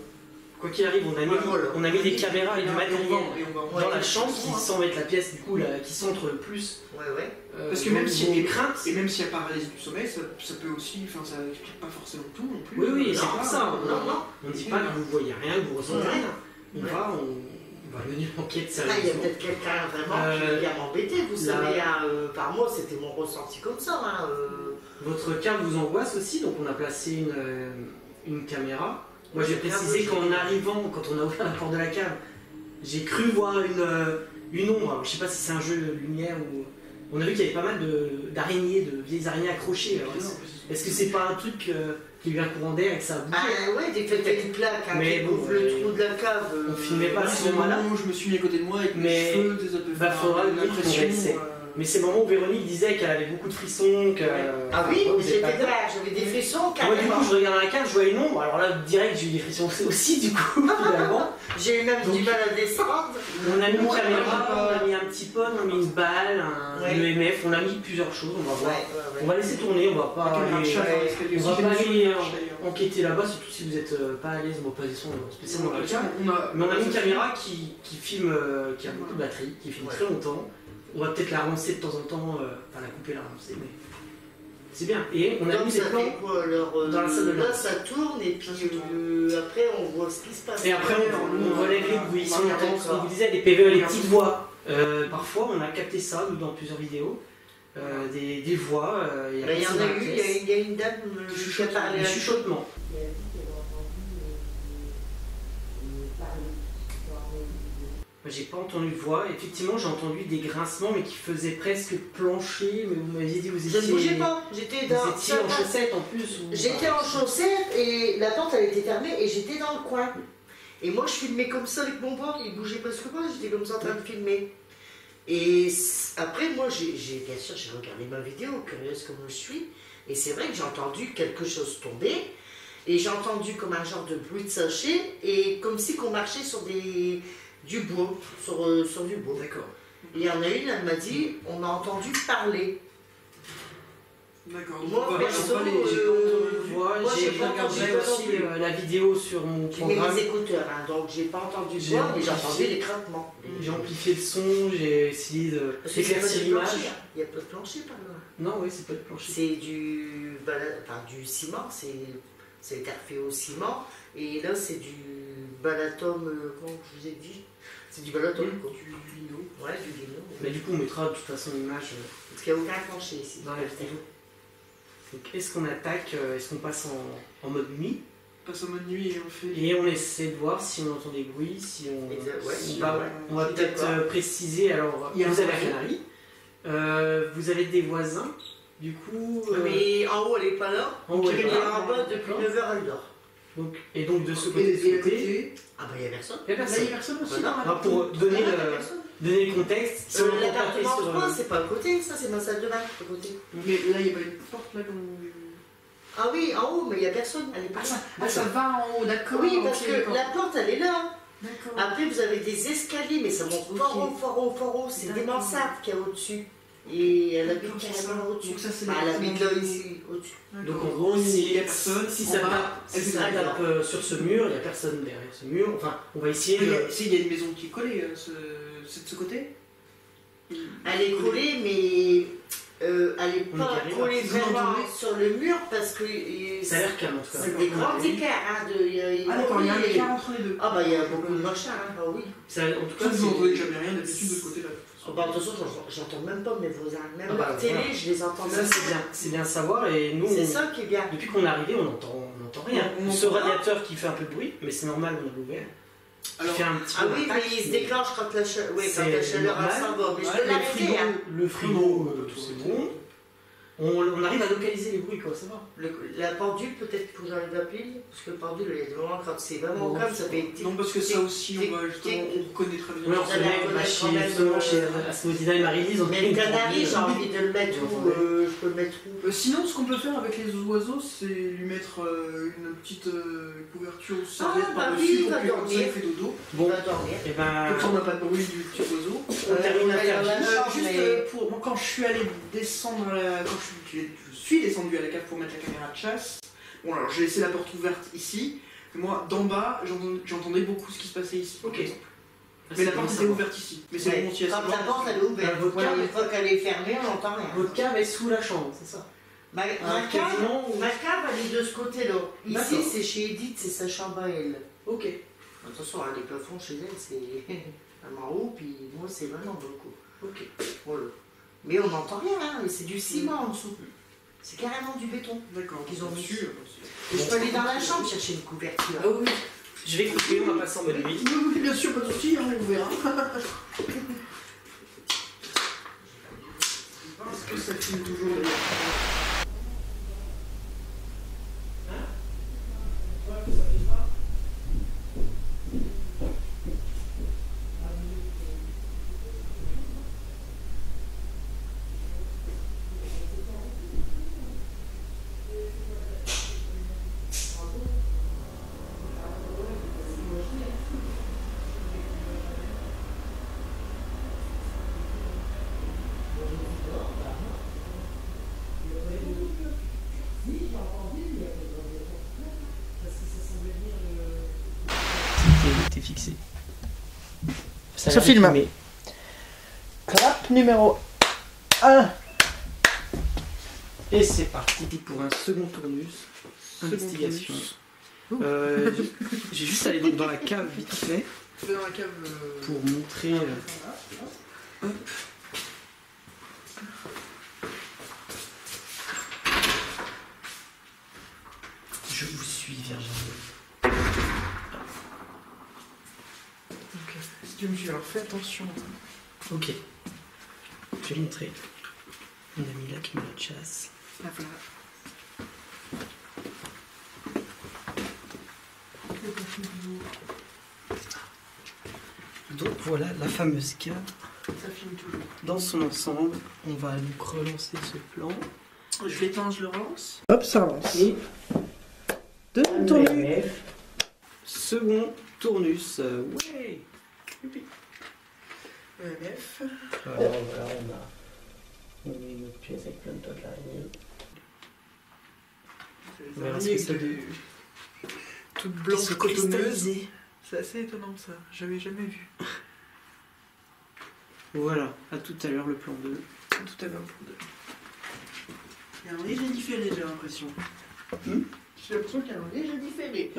Quoi qu'il arrive, on a mis des caméras et du matériel Ouais. dans la chambre qui semble être la pièce du coup là, qui centre le plus. Ouais, ouais. Parce que même vos si craintes. Et même s'il y a paralysie du sommeil, ça peut aussi, enfin ça n'explique pas forcément tout non plus. Oui, oui, c'est Non, pour ça. Non, non. On ne dit pas que vous voyez rien, que vous ressentez Ouais. rien. On Ouais. va mener l'enquête Là, il y a sérieusement. peut-être quelqu'un vraiment qui vient m'embêter, vous là- savez. Hein, par moi, c'était mon ressenti comme ça. Hein, Votre cas vous angoisse aussi, donc on a placé une caméra. Moi j'ai précisé qu'en arrivant, quand on a ouvert la porte de la cave, j'ai cru voir une ombre. Alors, je sais pas si c'est un jeu de lumière ou. On a vu qu'il y avait pas mal d'araignées, de vieilles araignées accrochées. Alors, est-ce que c'est pas un truc qui vient courant d'air et que ça bouge? Ah ouais, des fêtes avec une plaque, hein, Mais qui bon, ouvre le trou de la cave. on filmait pas À ce ce moment-là. moment où je me suis mis à côté de moi avec Mais mes cheveux, ça peut bah, faire faudra une limite qu'on impression. essaie. Mais c'est le moment où Véronique disait qu'elle avait beaucoup de frissons, que... Ah oui, vous j'étais êtes pas là, j'avais des frissons Moi, du carrément. coup, je regardais la carte, je voyais une ombre, alors là, direct, j'ai eu des frissons aussi, du coup, finalement. J'ai eu même Donc, du mal à descendre. On a mis une Ouais, caméra, on a mis un petit pod, on a mis une balle, un Ouais. EMF, on a mis plusieurs choses, on va voir. Ouais. On va laisser tourner, on va pas aller on va pas aller enquêter là-bas, surtout si vous n'êtes pas à l'aise, bon, pas des sons spécialement dans le cas. Mais on a mis une caméra qui filme, qui a beaucoup de batterie, qui filme très longtemps. On va peut-être la relancer de temps en temps, enfin la couper, la relancer, mais c'est bien. Et on a Donc mis ça des plans. fait quoi alors dans la salle de bain. Là ça tourne et puis après on voit ce qui se passe. Et après on relève les bruits, si on entend ce qu'on D'accord. vous disait, des PVE, les petites voix. Parfois on a capté ça, nous, dans plusieurs vidéos. Des voix. Il y en a eu, il y a une dame qui a parlé des à chuchotements. J'ai pas entendu de voix, effectivement j'ai entendu des grincements mais qui faisaient presque plancher, mais vous m'aviez dit que vous Je étiez... ne bougeais pas, j'étais dans. Vous étiez en chaussettes en plus ou... J'étais en chaussettes et la porte elle était fermée et j'étais dans le coin. Et moi je filmais comme ça avec mon bras, il bougeait presque pas, j'étais comme ça en train de filmer. Et après moi bien sûr j'ai regardé ma vidéo, curieuse comme je suis, et c'est vrai que j'ai entendu quelque chose tomber, et j'ai entendu comme un genre de bruit de sachet, et comme si qu'on marchait sur du bois, sur du bois. D'accord. Il y en a une, elle m'a dit, on a entendu parler. D'accord. Moi, Donc, perso, J'ai pas entendu de voix, moi, j'ai j'ai pas regardé entendu aussi non plus. la vidéo sur mon J'ai mis programme. les écouteurs, hein, donc j'ai pas entendu J'ai voix, mais j'ai amplifié. entendu les craquements. J'ai amplifié le son, j'ai essayé Parce que c'est pas d'éclaircir du l'image. plancher, hein. Il y a pas de plancher par là. Non, oui, c'est pas le plancher. C'est du ciment, c'est fait au ciment, et là c'est du balatum, comment je vous ai dit? C'est du balatum, quoi. Du lino. Ouais, du lino. Mais du coup, on mettra de toute façon l'image Parce qu'il n'y a aucun plancher ici. dans la vidéo. Donc, est-ce qu'on attaque, est-ce qu'on passe en mode nuit? On passe en mode nuit et on fait. Et on essaie de voir si on entend des bruits, si on... Exact, ouais, on si, va, ouais. on va Je suis peut-être d'accord. préciser, alors, Il y a vous un avez la voisin. Canarie, vous avez des voisins, du coup... Mais en haut, elle n'est pas là. En haut, elle est Mais pas là. en bas, depuis 9h, elle dort. et donc de ce Et côté, de ce à côté, côté. Ah bah, il n'y a personne. il n'y a Là, il y a personne. personne aussi. Bah non. dans la Alors, pour donner Ah, il y a le, personne. donner le contexte, si on entend taper L'appartement sur... 3, c'est pas à côté, ça c'est ma salle de bain, à côté. Mais là, il n'y a pas une porte là comme. Ah oui, en haut, mais il n'y a personne, elle est pas là. ça va en haut, d'accord. Oui, parce ok, que d'accord. la porte, elle est là. D'accord. Après, vous avez des escaliers, mais ça monte fort haut, fort haut, fort haut. C'est des D'accord. mansardes qu'il y a au-dessus. Et elle habite D'accord, c'est carrément ça. au-dessus. Donc ça, c'est Bah, elle habite là, l'appartement. ici, au-dessus. Donc en gros, il si, n'y a personne. si en ça bas, tape, elle si fait ça derrière. tape sur ce mur, il n'y a personne derrière ce mur. Enfin, on va essayer Il y de... a- il y a une maison qui est collée, c'est de ce côté. Elle est collée, mais elle n'est On pas est carré, collée vous vraiment entendez sur le mur parce que Ça a l'air calme en tout cas. c'est des grands écarts. Hein, Ah d'accord, il y a un oui, écart entre les deux. Ah bah il y a beaucoup de machin, hein, ah oui. Ça, en tout Ça, cas, vous n'entendez jamais rien d'habitude de ce côté-là. Oh, bah, de toute façon, j'entends même pas mes voisins. Même Ah bah, leur télé, voilà. je les entends ça même c'est bien à savoir. Et nous, C'est on- ça qui est bien. depuis qu'on est arrivé, on n'entend rien. On Ce entend radiateur qui fait un peu de bruit, mais c'est normal, on a ouvert. Alors, Qui fait un petit Ah peu oui, mais d'impact, il se déclenche quand la chaleur, ouais, quand c'est la chaleur elle normal. s'en va. Mais je Ouais, peux le l'arrêter. Hein. Le frigo, c'est bon. On arrive à localiser les bruits, quoi, ça va. La pendule, peut-être que j'arrive à pile, parce que pendule, il y a des moments quand c'est vraiment calme, ça fait tic. non, parce que ça aussi, on va justement, tic. on reconnaît très Oui, bien. on se met connaît chez, quand même, justement, chez Asmodina et Marie-Lise. Mais le canari, j'ai envie de le mettre où je peux le mettre où Sinon, ce qu'on peut faire avec les oiseaux, c'est lui mettre une petite couverture ou serviette bah par-dessus oui, pour va que comme ça dormir. il fait dodo. Il Bon, va dormir. et ben, Comme ça, on n'a pas de bruit du petit oiseau. on termine la Ouais, carte. ouais, ouais. Juste mais- pour moi, quand je suis allé descendre, quand je suis descendu à la cave pour mettre la caméra de chasse, bon alors j'ai laissé la porte ouverte ici, mais moi d'en bas j'entendais beaucoup ce qui se passait ici. Ok. par exemple. Mais la porte était ouverte ici. Mais c'est Ouais. bon, si elle Quand se la porte elle est ouverte, Votre voilà, cave une est- fois qu'elle est fermée, on n'entend rien. Votre cave est sous la chambre, c'est ça? Ma cave, quasiment, ou- ma cave, elle est de ce côté-là. Ici, D'accord. c'est chez Edith, c'est sa chambre à elle. Ok. Attention, hein, les plafonds chez elle, c'est vraiment haut, puis moi, c'est vraiment beaucoup. Ok. Voilà. Mais on n'entend rien, hein, mais c'est du ciment en dessous. C'est carrément du béton. D'accord, Qu'ils ont mis. dessus. Et je peux aller dans la chambre chercher une couverture. Ah oui. Je vais couper, on va passer en mode nuit. Oui, bien sûr, pas de soucis, on verra. Est-ce que ça filme toujours d'ailleurs? fixé. Ça filme. filmé. Clap numéro 1. Et c'est parti pour un second tournus. Investigation. J'ai juste allé dans la cave vite fait Je vais dans la cave. pour montrer. Je vous suis, Virginie. Ok. Si tu me suis, alors fais attention. Ok. Je vais montrer. On a mis là qui me la chasse. Là, voilà. Donc voilà la fameuse cave. Ça filme toujours. Dans son ensemble, on va donc relancer ce plan. Je l'éteins, je le relance. Hop, ça avance. Et Deuxième tournus. second tournus. Ouais. Youpi. EMF. Alors voilà, on a une autre pièce avec plein de tas d'araignées. On verra ce que ça donne. Toute Qui blanche se cotonneuse. cristalliser. C'est assez étonnant ça, j'avais jamais vu. Voilà, à tout à l'heure le plan 2. Tout à l'heure pour deux. Il y a un léger différé, j'ai l'impression. J'ai l'impression qu'il y a un léger différé.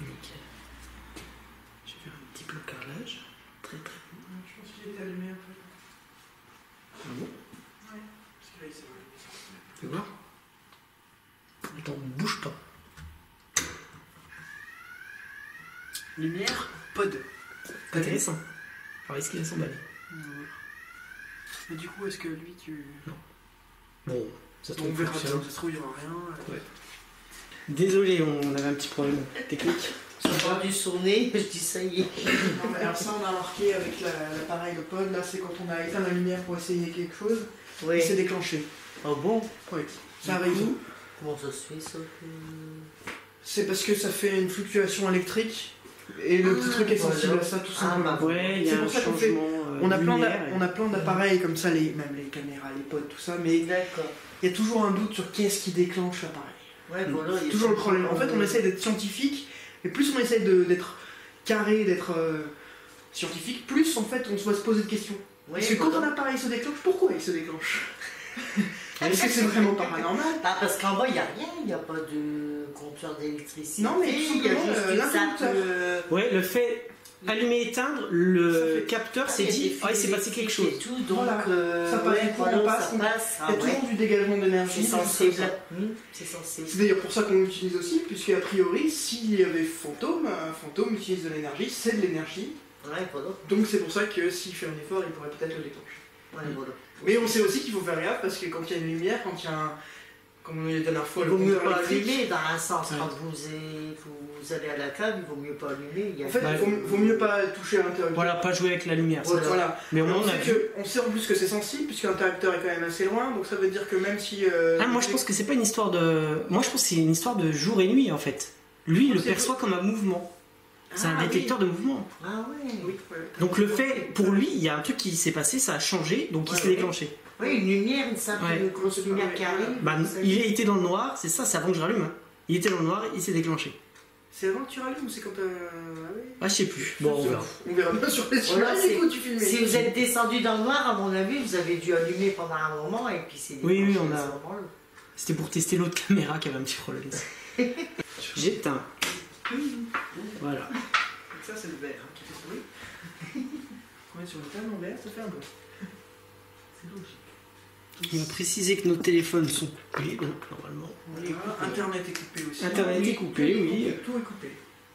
Nickel. Je vais faire un petit bloc carrelage. Très très bon. Je pense qu'il était allumé un peu. Ah bon? Parce que là, il s'est allumé. Tu veux voir? Attends, bouge pas. Lumière, pod. Intéressant. Alors est-ce qu'il va s'emballer? Mais du coup, est-ce que lui, tu. Bon, ça se On trouve verra bien, fonctionne. ça se trouve, il n'y aura rien. Ouais. Désolé, on avait un petit problème technique. J'ai entendu sonner, je dis ça y est. Non, mais alors ça, on a remarqué avec l'appareil, le pod, là, c'est quand on a éteint la lumière pour essayer quelque chose, Oui. il s'est déclenché. Oh bon? Oui, ça arrive. Comment ça se fait ça que... C'est parce que ça fait une fluctuation électrique, et le petit truc est sensible voilà. à ça tout Ah, simplement. bah, Ouais, il y C'est a un pour ça qu'on fait- changement. On a, plein lumière on a plein d'appareils comme ça, même les caméras, les pods, tout ça, mais D'accord. il y a toujours un doute sur qu'est-ce qui déclenche l'appareil. Ouais, voilà. il y a Toujours le ça. problème. En fait, on essaie d'être scientifique, et plus on essaie d'être carré, d'être scientifique, plus en fait on doit se poser de questions. Ouais, Parce que quand voilà. un appareil se déclenche, pourquoi il se déclenche? Est-ce que c'est vraiment paranormal? Ah, parce qu'en bas, il n'y a rien, il n'y a pas de compteur d'électricité. Non, mais tout il y a simplement, juste une l'interrupteur. sape, Ouais, le fait allumer éteindre, le Ça fait- capteur s'est il y a dit des ah, il fils s'est passé quelque chose. et tout, donc Voilà. Ça passe, ouais, du coup, on voilà, passe, ça passe. Il Ah y a ouais, toujours du dégagement d'énergie. c'est des choses sensible. comme ça. C'est sensible. C'est d'ailleurs pour ça qu'on l'utilise aussi, puisque a priori, s'il y avait fantôme, un fantôme utilise de l'énergie, c'est de l'énergie. Ouais, voilà. Donc c'est pour ça que s'il fait un effort, il pourrait peut-être le déclencher. Ouais, voilà. Mais on sait aussi qu'il faut faire gaffe, parce que quand il y a une lumière, quand il y a un... Comme on a dit la dernière fois, Il le vaut mieux compteur pas électrique, allumer dans un sens. Ouais. Quand vous allez à la cave, il vaut mieux pas allumer. Il y a... en fait, Bah, il vaut mieux pas toucher à l'interrupteur. Voilà, pas jouer avec la lumière. c'est Voilà. ça. Voilà. Mais au moins, on a vu. On sait en plus que c'est sensible, puisque l'interrupteur est quand même assez loin, donc ça veut dire que même si... Ah, moi je pense que c'est pas une histoire de. Moi je pense que c'est une histoire de jour et nuit en fait. Lui il le C'est- perçoit comme un mouvement. C'est un Ah, détecteur de mouvement. Ah ouais. Oui, ouais. Donc le fait, pour lui, il y a un truc qui s'est passé, ça a changé, donc il Ouais, s'est ouais. déclenché. Oui, une lumière, une simple Ouais. grosse lumière qui arrive. Bah, ça il y est. était dans le noir, c'est ça, c'est avant que je rallume. Hein. Il était dans le noir, il s'est déclenché. C'est avant que tu rallumes ou c'est quand... Ah oui. Ah, je sais plus. Bon, on verra. On verra bien sur les Voilà, images, c'est- du coup, tu filmes. Si vous êtes descendu dans le noir, à mon avis, vous avez dû allumer pendant un moment et puis c'est Oui, oui, déclenché on a- à ce moment-là. C'était pour tester l'autre caméra qui avait un petit problème. J'éteins. Voilà. Donc ça, c'est le verre hein, qui fait ce bruit. Quand on est sur le thème en verre, ça fait un bruit. C'est logique. On va préciser que nos téléphones sont coupés, donc normalement. Voilà, Internet est coupé aussi. Internet est coupé, oui. Tout est coupé.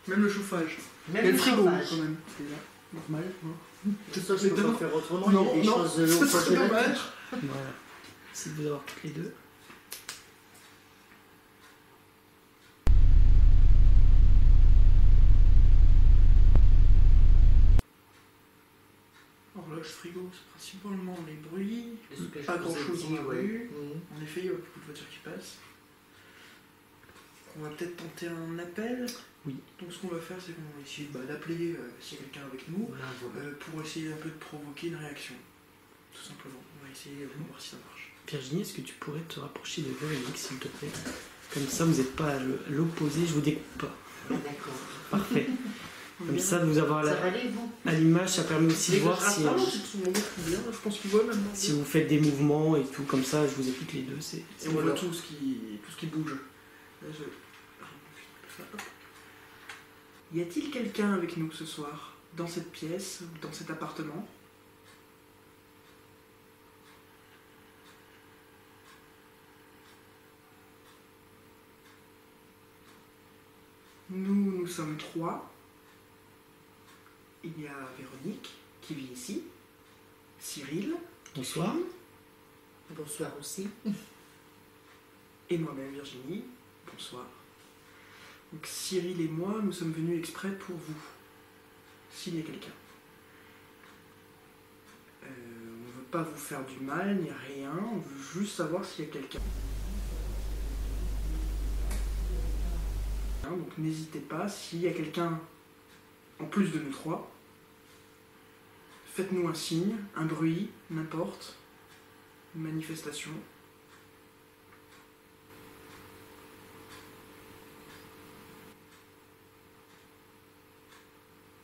Même le chauffage. Même Et le frigo, chauffage. quand même. C'est déjà normal. Hein. Tout ça, je peux pas faire autrement. Non, il y a des non, choses de ce l'eau serait congélatrice. dommage. Voilà. Essayez de vous avoir toutes les deux. Horloge, frigo, c'est principalement les bruits. C'est ce que je Pas vous ai grand-chose dit, dans la ouais. rue. Mhm. En effet, il y a beaucoup de voitures qui passent. On va peut-être tenter un appel. Oui. Donc ce qu'on va faire, c'est qu'on va essayer d'appeler s'il y a quelqu'un avec nous Voilà, voilà. pour essayer un peu de provoquer une réaction. Tout tout simplement. On va essayer de voir si ça marche. Virginie, est-ce que tu pourrais te rapprocher de Véronique, s'il te plaît? Comme ça, vous n'êtes pas à l'opposé, je vous découpe pas. D'accord. Parfait. Comme ça, de vous avoir Ça va aller, vous? à l'image, ça permet aussi de voir si, Je pense qu'il voit maintenant. si vous faites des mouvements et tout, comme ça, je vous écoute les deux. Et on voit tout ce qui bouge. Là, y a-t-il quelqu'un avec nous ce soir, dans cette pièce, ou dans cet appartement? Nous sommes 3. Il y a Véronique, qui vit ici, Cyril, Bonsoir. Bonsoir aussi. et moi-même Virginie. Bonsoir. Donc Cyril et moi, nous sommes venus exprès pour vous, s'il y a quelqu'un. On ne veut pas vous faire du mal, ni rien, on veut juste savoir s'il y a quelqu'un. Donc n'hésitez pas, s'il y a quelqu'un en plus de nous 3, faites-nous un signe, un bruit, n'importe, une manifestation.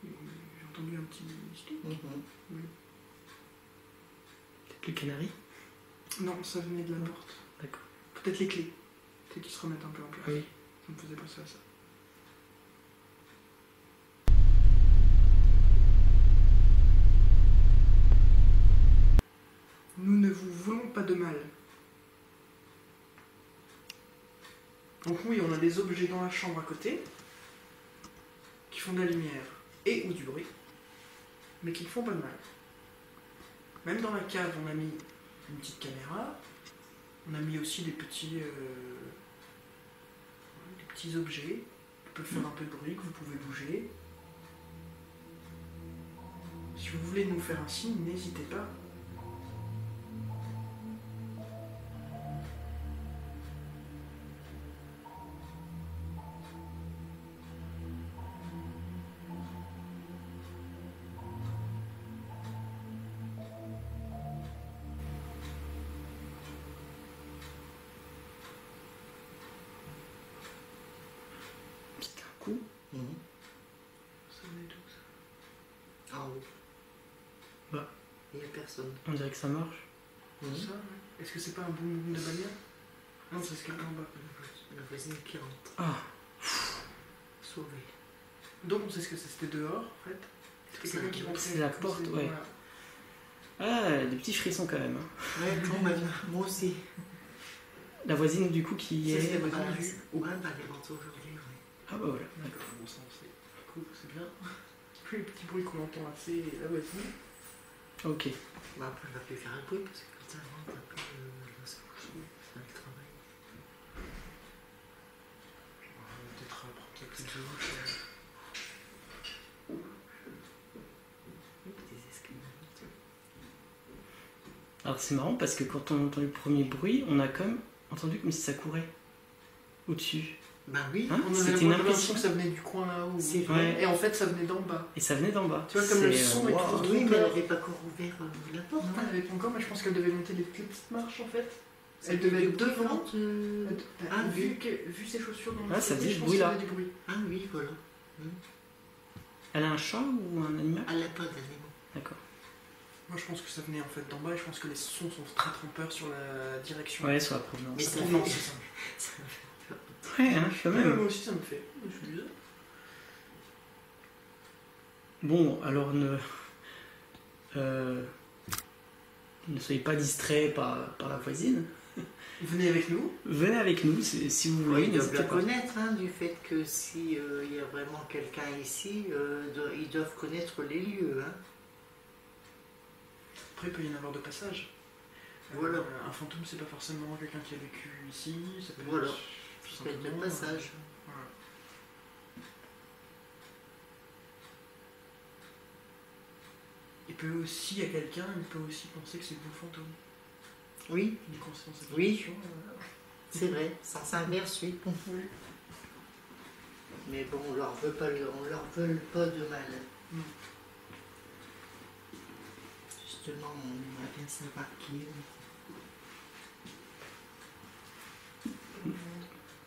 J'ai entendu un petit stick. Oui. Peut-être le canari? Non, ça venait de la porte. D'accord. Peut-être les clés. Peut-être qu'ils se remettent un peu en place. Oui. Ça me faisait penser à ça. Nous ne vous voulons pas de mal. Donc oui, on a des objets dans la chambre à côté qui font de la lumière et ou du bruit, mais qui ne font pas de mal. Même dans la cave, on a mis une petite caméra, on a mis aussi des petits objets qui peuvent faire un peu de bruit, que vous pouvez bouger. Si vous voulez nous faire un signe, n'hésitez pas. Un coup. Ça venait d'où, ça? En haut. Bah. Il n'y a personne. On dirait que ça marche. Ça, ouais. Est-ce que c'est pas un boum boum de bagnole? Non, c'est ce quelqu'un en bas. La voisine qui rentre. Ah, Sauvé. Donc on sait ce que c'était dehors, en fait. C'était quelqu'un qui rentrait. c'est la porte, ouais. Voilà. ah, des petits frissons quand même. Hein. Ouais, quand même. Moi aussi. La voisine du coup qui Ça, est... c'est la voisine Ouais, du... ouais, bah, elle est rentrée aujourd'hui. Ouais. Ah bah voilà. D'accord, bon sang, c'est cool, c'est bien. Puis les petits bruits qu'on entend assez la voisine. Ok. Bah, après, elle va plus faire un bruit parce que quand elle rentre un peu, elle va se coucher. C'est le travail. On va peut-être prendre quelques douches. Des escaliers. Alors c'est marrant parce que quand on entend le premier bruit, on a quand même entendu comme si ça courait au-dessus. Bah oui. Hein? On C'était avait une l'impression impression. que ça venait du coin là-haut. C'est vrai. Et en fait, ça venait d'en bas. Et ça venait d'en bas. Tu vois, comme le C'est, son est waouh. toujours Oui, mais elle peur. n'avait pas encore ouvert la porte. Non, hein. elle avait pas encore, mais je pense qu'elle devait monter les petites marches en fait. Ça Elle devait fait être du bruit devant. quand, Ah, Vu ses chaussures dans le Ah, ça escalier, faisait je ce pense bruit-là. qu'il y avait du bruit. Ah oui, voilà. Elle a un chat ou un animal? Elle n'a pas d'animaux. D'accord. Moi, je pense que ça venait en fait d'en bas et je pense que les sons sont très trompeurs sur la direction. Ouais, sur la provenance. Mais ça Non, fait- c'est ça. Ça me fait peur. Ouais, hein, quand même. Moi aussi, ça me fait. Je suis bizarre. Bon, alors ne soyez pas distraits par la voisine. Venez avec nous. Venez avec nous si vous Oui, voulez. ils doivent n'hésitez la pas. connaître, hein, du fait que s'il y a vraiment quelqu'un ici, ils doivent connaître les lieux. Hein. Après, il peut y en avoir de passage. Voilà. Un fantôme, c'est pas forcément quelqu'un qui a vécu ici. Ça peut Voilà. être tout Ça peut être de simplement, passage. Voilà. Il peut aussi, il y a quelqu'un, il peut aussi penser que c'est vous le fantôme. Oui, Il est conscient de cette Oui. situation, c'est vrai, ça s'inverse, oui. Oui. Mais bon, on leur veut pas de mal. Mm. Juste justement, on aimerait bien savoir qui est.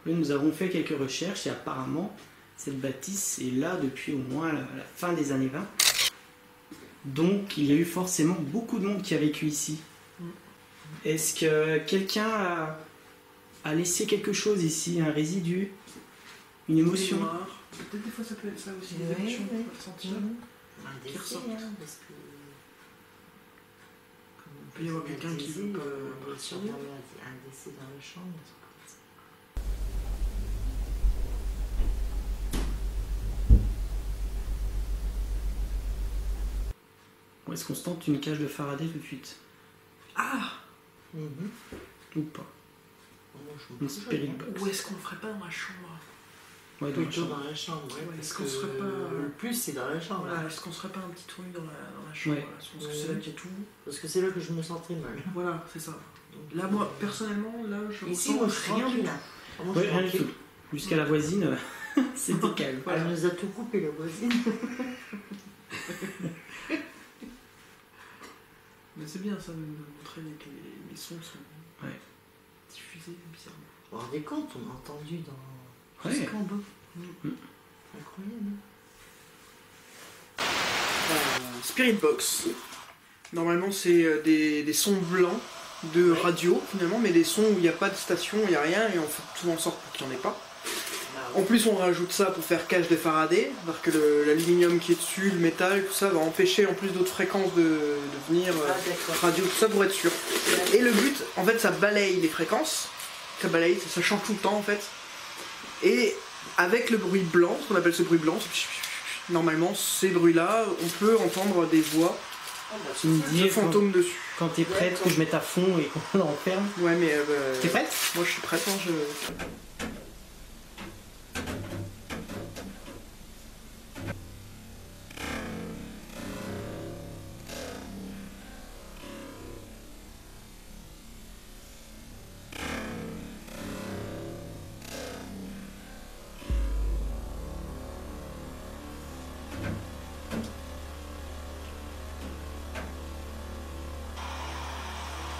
Oui, nous avons fait quelques recherches et apparemment, cette bâtisse est là depuis au moins la fin des années 20. Donc, il y a eu forcément beaucoup de monde qui a vécu ici. Est-ce que quelqu'un a laissé quelque chose ici, un résidu, une émotion? Peut-être des fois ça peut être ça aussi, Oui, des émotions oui. qu'on peut ressentir. Un Qui décès, ressortent. parce que... Il peut y avoir quelqu'un qui veut pas partir. Un décès dans la chambre. Ou est-ce qu'on se tente une cage de Faraday tout de suite? Ah! Ou pas? Une spirit box. Ou est-ce qu'on le ferait pas dans la chambre? Ouais, dans la Plutôt chambre. dans la chambre, ouais. Ouais, Parce est-ce qu'on que serait pas- le plus, c'est dans la chambre. Voilà, est-ce qu'on se ferait pas un petit truc dans la chambre? Ouais. Là, je pense que c'est là qu'il y a tout. Parce que c'est là que je me sens très mal. Voilà, c'est ça. Là, moi, personnellement, là, je Ici, ressens moi, je suis rien du tranquille. tout. Moi, Ouais, je suis rien du tranquille. tout. Jusqu'à la voisine, c'était calme. Voilà. Elle nous a tout coupé, la voisine. Mais c'est bien ça de montrer que les sons sont Ouais. diffusés bizarrement. Vous vous rendez compte, on a entendu dans... Ouais. jusqu'en bas. Incroyable. Hein. Spirit Box. Normalement, c'est des sons blancs de radio, finalement, mais des sons où il n'y a pas de station, il n'y a rien, et on fait tout en sorte pour qu'il n'y en ait pas. En plus, on rajoute ça pour faire cage de Faraday, parce que l'aluminium qui est dessus, le métal, tout ça va empêcher en plus d'autres fréquences de venir, Ah, d'accord. radio, tout ça pour être sûr. Et le but, en fait, ça balaye les fréquences, ça change tout le temps en fait. Et avec le bruit blanc, ce qu'on appelle ce bruit blanc, normalement, ces bruits-là, on peut entendre des voix Tu me de dis fantômes dessus. quand t'es prête que je mette à fond et qu'on l'enferme. Ouais, mais T'es prête? moi je suis prête, hein, je...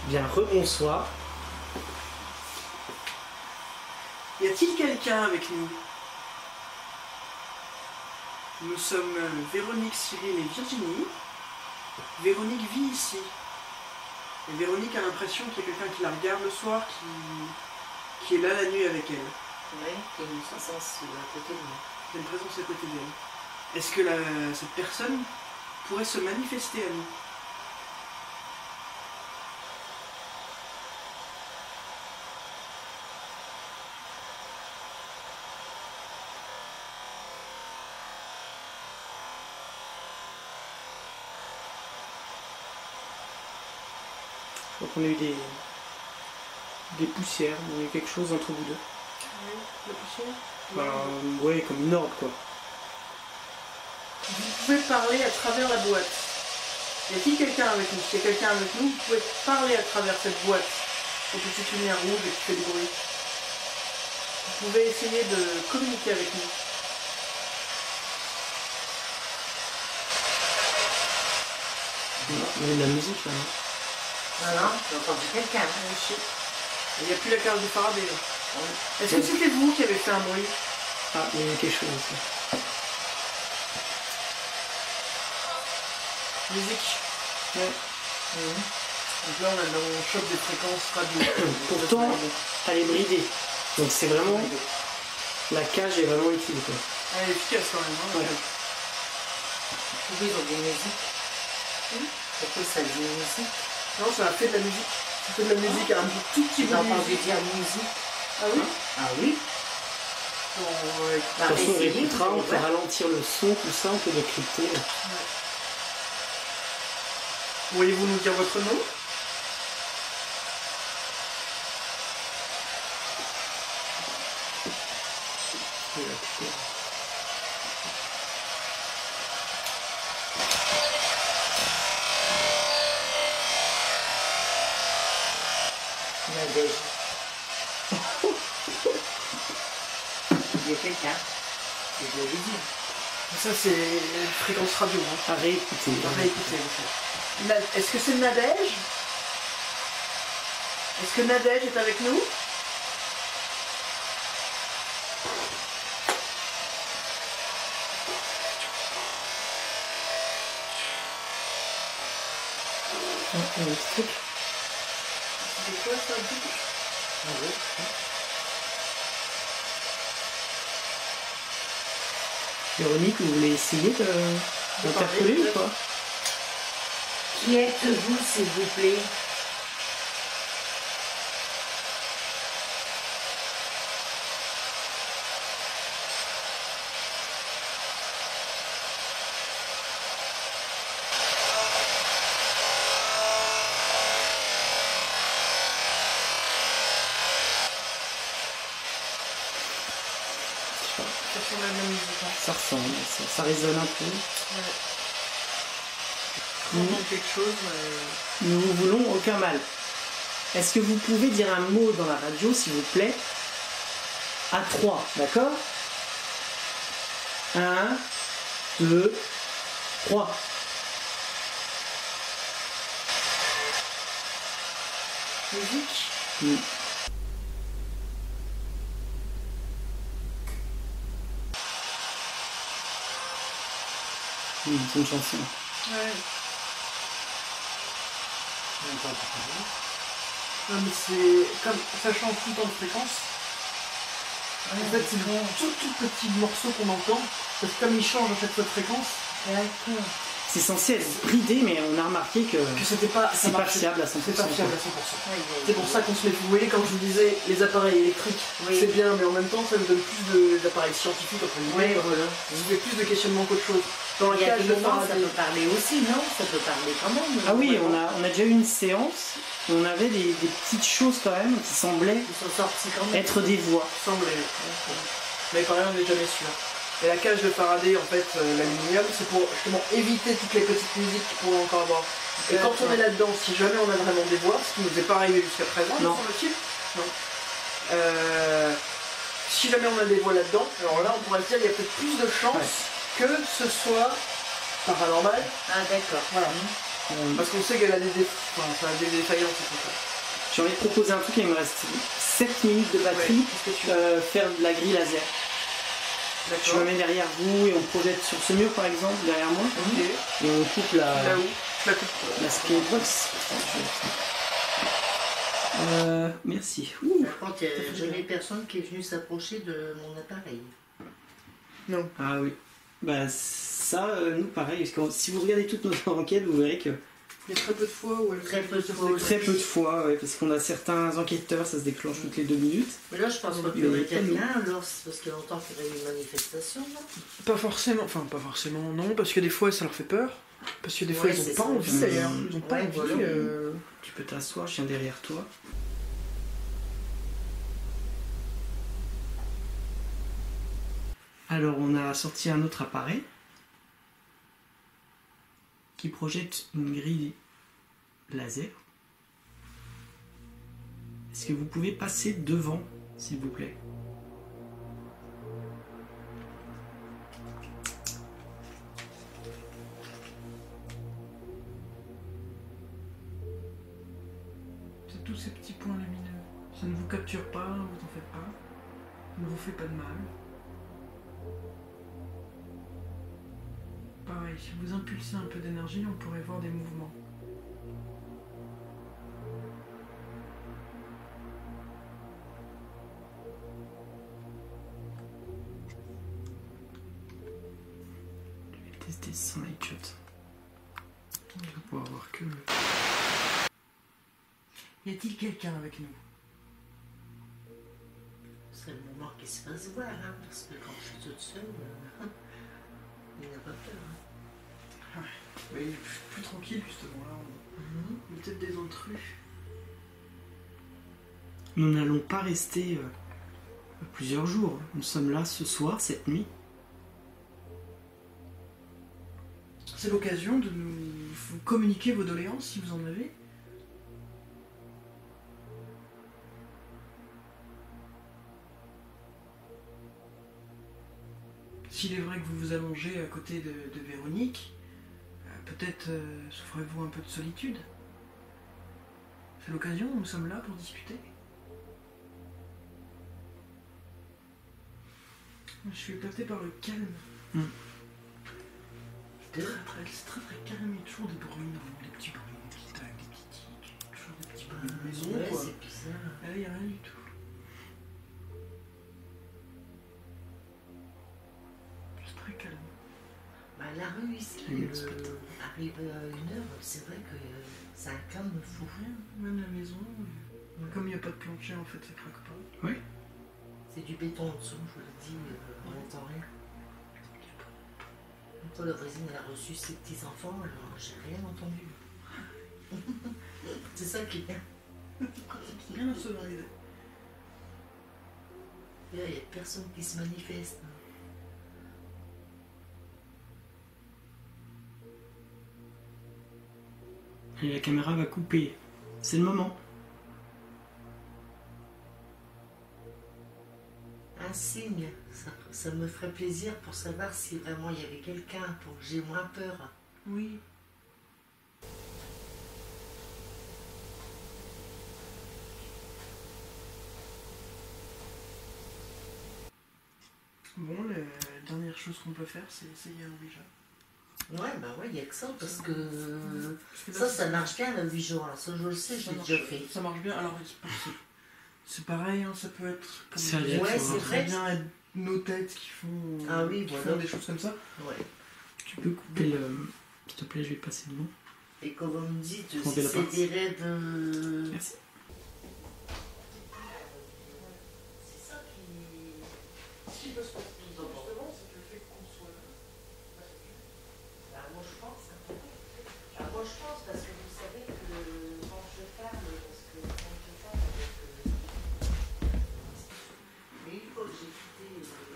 Bien, rebonsoir. Y a-t-il quelqu'un avec nous? Nous sommes Véronique, Cyril et Virginie. Véronique vit ici. Et Véronique a l'impression qu'il y a quelqu'un qui la regarde le soir, qui est là la nuit avec elle. Oui, il y a une présence à côté de moi. Il y a une présence à côté d'elle. Est-ce que cette personne pourrait se manifester à nous? Donc on a eu des poussières, on a eu quelque chose entre vous deux. La poussière? Bah, ouais, comme une orbe quoi. Vous pouvez parler à travers la boîte. Y a-t-il quelqu'un avec nous? S'il y a quelqu'un avec nous, vous pouvez parler à travers cette boîte. Cette petite lumière rouge et qui fait du bruit. Vous pouvez essayer de communiquer avec nous. Il y a de la musique là, non? Non, j'ai entendu quelqu'un. Il n'y a plus la cage de Faraday là. Est-ce que c'était vous qui avez fait un bruit? Ah, il y a eu quelque chose aussi. Musique. Ouais. Donc là on chope des fréquences radio. Pourtant, elle est bridée. Donc c'est vraiment... La cage est vraiment utile quoi. Elle est efficace quand même. Hein, Ouais. Pourquoi ils ont des musiques? Pourquoi ça dit musique? Non, ça a fait de la musique. Ça fait de la musique, un tout petit J'ai bout de entendu musique. dire musique. Ah oui? Ah oui? Bon, ouais. De toute façon, on réécoutera, on peut ralentir le son, tout ça, on peut décrypter. Pourriez-vous nous dire votre nom? Nadège. Il y a quelqu'un. Je dois lui dire. Ça c'est une fréquence radio. Hein. À réécouter. On va réécouter. En fait. Est-ce que c'est Nadège? Est-ce que Nadège est avec nous? C'était quoi ça? Véronique, vous voulez essayer d'interpeller ou pas? Qui êtes-vous, s'il vous plaît? Ça ressemble à la même musique. Ça ressemble, ça résonne un peu. Quelque chose. Nous vous voulons aucun mal. Est-ce que vous pouvez dire un mot dans la radio, s'il vous plaît? À 3, d'accord? 1, 2, 3. Musique. C'est une chanson. Ouais. Non mais c'est comme ça change tout le temps de fréquence. En fait c'est tout petit morceau qu'on entend, parce que comme il change à chaque fois de fréquence, C'est censé être bridé, mais on a remarqué que c'était pas, c'est pas fiable à 100%. c'est pas fiable à 100%. C'est pour ça qu'on se met, vous voyez, quand je vous disais les appareils électriques, c'est bien, mais en même temps ça nous donne plus d'appareils scientifiques, entre guillemets, voilà. vous avez plus de questionnement qu'autre chose. Dans Il y a cage des de moments, ça Faraday, peut parler aussi, non? Ça peut parler quand même. Ah oui, on a déjà eu une séance où on avait des petites choses quand même qui semblaient Ils sont sortis quand même. être des voix. semblait. Mais pareil, on n'est jamais sûr. Et la cage de Faraday, en fait, l'aluminium, c'est pour justement éviter toutes les petites musiques qu'il pourrait encore avoir. Et quand on est là-dedans, si jamais on a vraiment des voix, ce qui nous est pas arrivé jusqu'à présent, Non. semble-t-il, non. Si jamais on a des voix là-dedans, alors là, on pourrait se dire qu'il y a peut-être plus de chances que ce soit paranormal. Ah d'accord. Voilà. Parce qu'on sait qu'elle a des, ça a des défaillances et tout ça. J'ai envie de proposer un truc, il me reste 7 minutes de batterie, Qu'est-ce que tu veux? faire de la grille laser. Je me mets derrière vous et on projette sur ce mur par exemple, derrière moi, Ok. et on coupe Là la où? La coupe. skatebox. Merci. Ouh. Par contre, il y a jamais personne qui est venu s'approcher de mon appareil. Non. Ah oui. Bah ça, nous pareil, parce que si vous regardez toutes nos enquêtes, vous verrez que Il y a très peu de fois où elle Très peu de fois aussi. très peu de fois, ouais, parce qu'on a certains enquêteurs, ça se déclenche toutes les 2 minutes. Mais là, je pense pas qu'il y aurait quelqu'un, alors c'est parce qu'il y a longtemps qu'il y aurait eu une manifestation, non? Pas forcément, non, parce que des fois ça leur fait peur. Parce que des fois Ouais, ils c'est ont pas ça. envie d'ailleurs. Ils ont pas Ouais, envie. voilà. Tu peux t'asseoir, je viens derrière toi. Alors on a sorti un autre appareil qui projette une grille laser. Est-ce que vous pouvez passer devant, s'il vous plaît? C'est tous ces petits points lumineux. Ça ne vous capture pas, vous en faites pas. Ça ne vous fait pas de mal. Pareil, si vous impulsez un peu d'énergie, on pourrait voir des mouvements. Je vais tester sans light shot. On va pouvoir voir que... Y a-t-il quelqu'un avec nous? C'est le moment qu'il se fasse voir, hein, parce que quand je suis toute seule, il n'a pas peur. Hein. Oui, il est plus tranquille justement là. Il y a peut-être des intrus. Nous n'allons pas rester plusieurs jours. Nous sommes là ce soir, cette nuit. C'est l'occasion de nous vous communiquer vos doléances si vous en avez. S'il est vrai que vous vous allongez à côté de Véronique, peut-être souffrez-vous un peu de solitude? C'est l'occasion, nous sommes là pour discuter. Je suis épaté par le calme. C'est très calme, il y a toujours des bruits, des petits bruits, des petits tacs, des petits tics, toujours des petits bruits de maison, Ouais, quoi. c'est bizarre. Là, il n'y a rien du tout. C'est très calme. Bah, la rue ici, arrive à 1h, c'est vrai que c'est un calme fou. Même la maison, comme il n'y a pas de plancher, en fait, ça craque pas. Oui. C'est du béton en dessous, je vous le dis, on n'entend rien. Quand la voisine elle a reçu ses petits-enfants, alors j'ai rien entendu. C'est ça qui est bien. Rien à sonoriser. Et là, il n'y a personne qui se manifeste. Et la caméra va couper. C'est le moment. Un signe, ça me ferait plaisir pour savoir si vraiment il y avait quelqu'un, pour que j'ai moins peur. Oui. Bon, la dernière chose qu'on peut faire, c'est essayer un Ouija. Ouais, bah ouais, il n'y a que ça, parce que Parce que là, ça marche bien le 8 jours, là. Ça je le sais, je l'ai déjà fait. Ça marche bien, alors c'est pareil, hein, ça peut être comme C'est des- aléatoire. Ouais, c'est très vrai. bien être nos têtes qui font, Ah oui, qui voilà. font des choses comme ça. Ouais. Tu peux couper le... S'il te plaît, je vais passer devant. Et quand vous me dites Faut si enlever la c'est pince. des raids... Merci. C'est ça qui... Ce qui peut se passer, justement, c'est que le fait qu'on soit là, Ah, moi je pense, parce que vous savez que quand je parle, mais une fois que j'ai quitté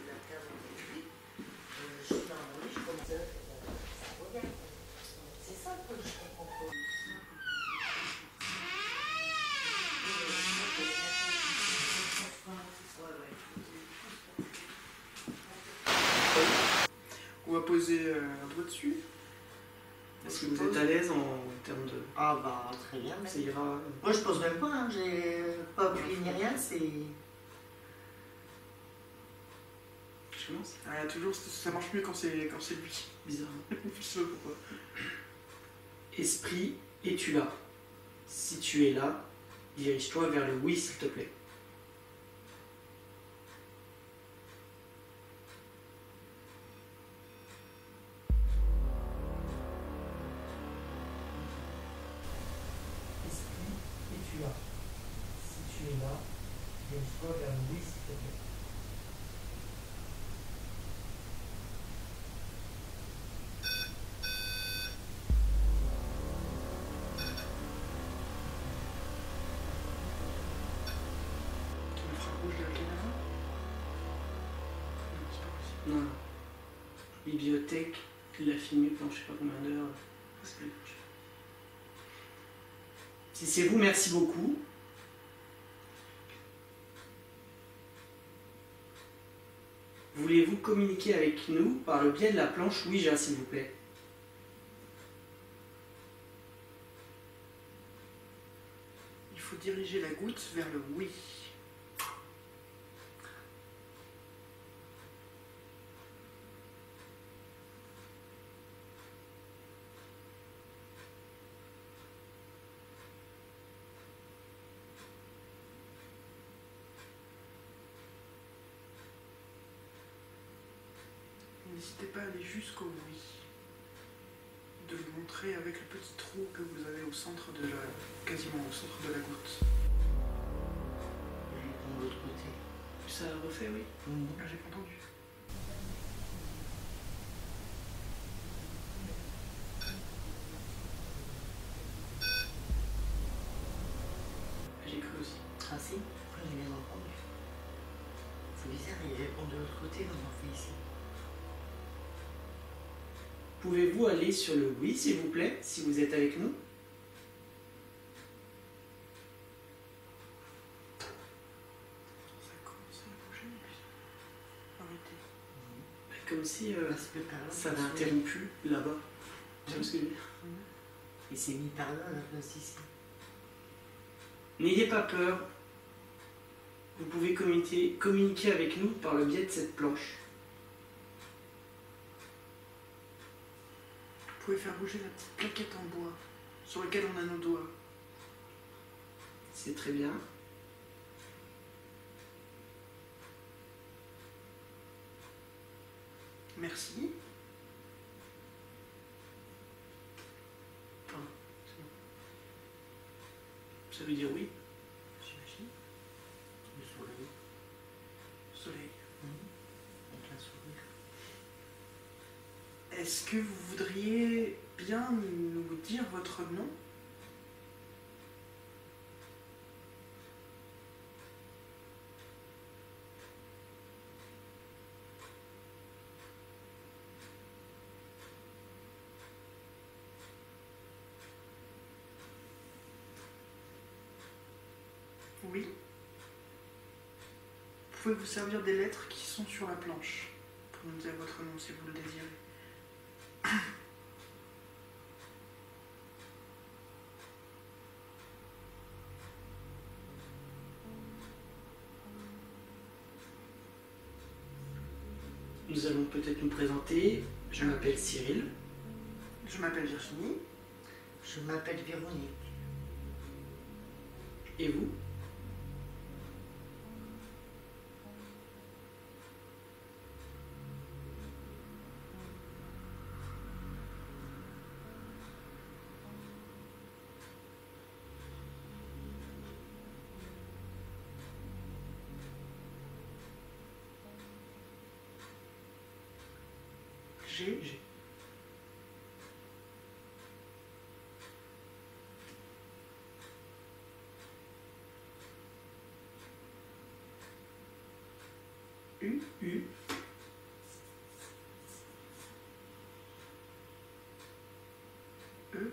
la cave électrique, je suis dans mon lit, je commence à ça revient. C'est ça que je comprends pas. On va poser un doigt dessus. Est-ce que vous êtes à l'aise en termes de... Ah bah très bien. Ça ira... Moi je pose même pas, hein, j'ai pas appuyé ni rien, c'est... Je commence. Ah, toujours, ça marche mieux quand c'est lui. Bizarre. Je sais pas pourquoi. Esprit, es-tu là? Si tu es là, dirige-toi vers le oui, s'il te plaît. Esprit, es-tu là? Si tu es là, dirige-toi vers le oui, s'il te plaît. Le frein rouge de la caméra. Non, c'est pas possible. Non, non. Bibliothèque, il l'a filmé pendant je sais pas combien d'heures. C'est plus- Si c'est vous, merci beaucoup. Voulez-vous communiquer avec nous par le biais de la planche Ouija, s'il vous plaît? Il faut diriger la goutte vers le oui. N'hésitez pas à aller jusqu'au oui. De le montrer avec le petit trou que vous avez au centre de la... quasiment au centre de la goutte. De l'autre côté. Ça refait, oui. Ah, j'ai pas entendu. J'ai cru aussi. Ah si, j'ai bien entendu. C'est bizarre, il répond de l'autre côté comme on fait ici. Pouvez-vous aller sur le oui, s'il vous plaît, si vous êtes avec nous? Ça commence à bouger. Arrêtez. Comme si Parce que par là, ça avait interrompu là-bas. Tu vois ce que je veux dire? Il s'est mis par là, la place ici. N'ayez pas peur. Vous pouvez communiquer avec nous par le biais de cette planche. Vous pouvez faire bouger la petite plaquette en bois sur laquelle on a nos doigts. C'est très bien. Merci. Ça veut dire oui. J'imagine. Le soleil. Soleil. Avec un sourire. Est-ce que vous voudriez bien nous dire votre nom? Oui. Vous pouvez vous servir des lettres qui sont sur la planche pour nous dire votre nom si vous le désirez. Nous allons peut-être nous présenter. Je m'appelle Cyril. Je m'appelle Virginie. Je m'appelle Véronique. Et vous? G. U. U. E.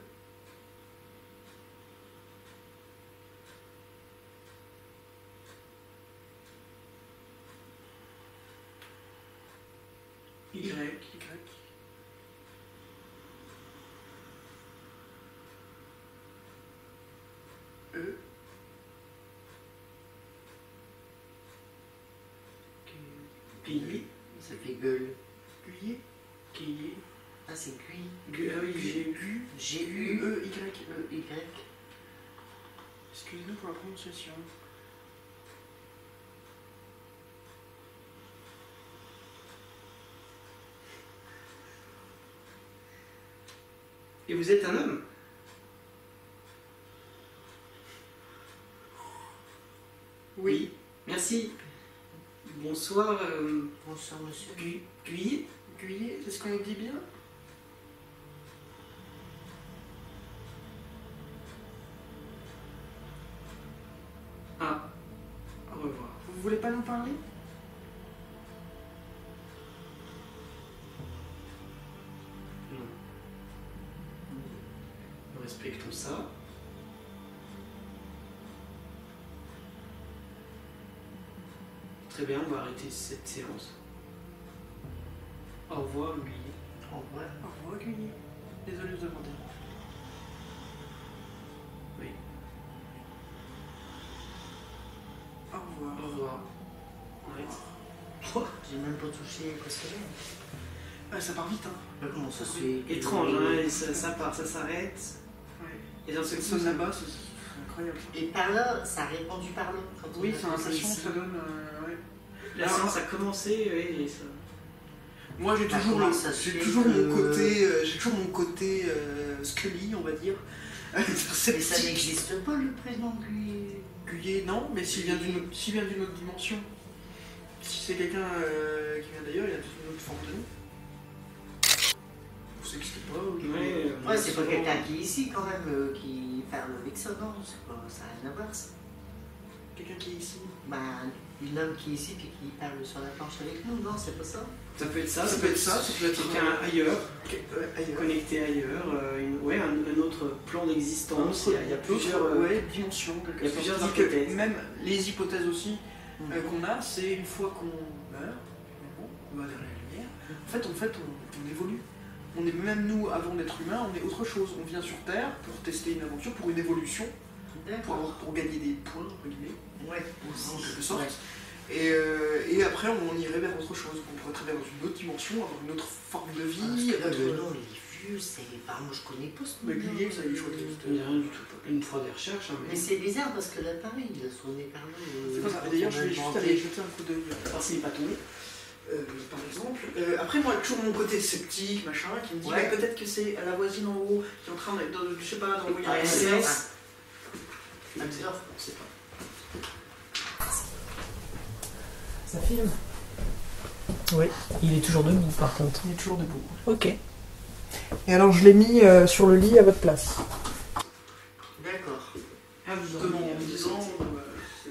Y. Y. E. Guy. Ça fait gueule. Guillet. Guy. Ah, c'est cuit. Ah oui, j'ai Gu. G-U-E-Y. E. Y. Excusez-nous pour la prononciation. Et vous êtes un homme? Oui. Merci. Bonsoir, Bonsoir, monsieur. Guy. Guillet, c'est ce qu'on dit bien? Ah, au revoir. Vous voulez pas nous parler? Non. Nous respectons ça. Très bien, on va arrêter cette séance. Au revoir, Guy. Au revoir. Au revoir, Guillet. Désolé de vous demander. Oui. Au revoir. Au revoir. Arrête. J'ai même pas touché à ce que Ah, ça part vite, hein. j'ai. Comment ça se fait? Étrange, hein, et ça part, ça s'arrête. Ouais. Et d'un seul Cette coup, sonne là-bas, c'est incroyable. Et par là, ça a répondu par là. Quand on Oui, a c'est posé l'impression que ici. ça donne. Ouais. la Alors, séance a commencé, oui, et ça... Moi, j'ai Bah, toujours, comment ça se j'ai fait toujours que- mon côté Scully, on va dire. Mais ça n'existe pas, le prénom Guy. Guyet, non, mais s'il vient d'une autre dimension. Si c'est quelqu'un qui vient d'ailleurs, il a toute une autre forme de nom. Vous savez que c'était pas. Ouais, c'est pas quelqu'un qui est ici quand même, qui parle avec ça, non? Ça n'a rien à voir, ça. Quelqu'un qui est ici. Bah, un homme qui est ici et qui parle sur la planche avec nous, non? C'est pas ça? Ça peut être ça, Ça peut être ça, ça peut être quelqu'un ailleurs, ailleurs. connecté ailleurs, ouais, un autre plan d'existence. Il y a plusieurs... dimensions, quelque il y a sorte. plusieurs C'est-à-dire que hypothèses. Même les hypothèses aussi Mhm. qu'on a, c'est une fois qu'on meurt, on va vers la lumière. En fait, on évolue. On est même nous, avant d'être humain, on est autre chose. On vient sur Terre pour tester une aventure, pour une évolution, pour gagner des points, entre guillemets, en quelque sorte. Et après, on irait vers autre chose. On pourrait très bien dans une autre dimension, avoir une autre forme de vie. Le nom, il est vieux, c'est... Moi, je connais pas ce nom. Glié, ça y est, je vois. Rien du tout. Une fois des recherches. Hein, mais c'est bizarre parce que là, pareil, il a sonné par là. C'est pas ça. D'ailleurs, je vais juste aller jeter un coup d'œil, voir s'il n'est pas tombé. Par exemple. Après, moi, toujours mon côté sceptique, machin, qui me dit peut-être que c'est la voisine en haut qui est en train de, je sais pas, d'envoyer un SMS. On sait pas. Ça filme? Oui, il est toujours debout par contre. Il est toujours debout. Ok. Et alors je l'ai mis sur le lit à votre place. D'accord. Ah, vous Justement, en me disant...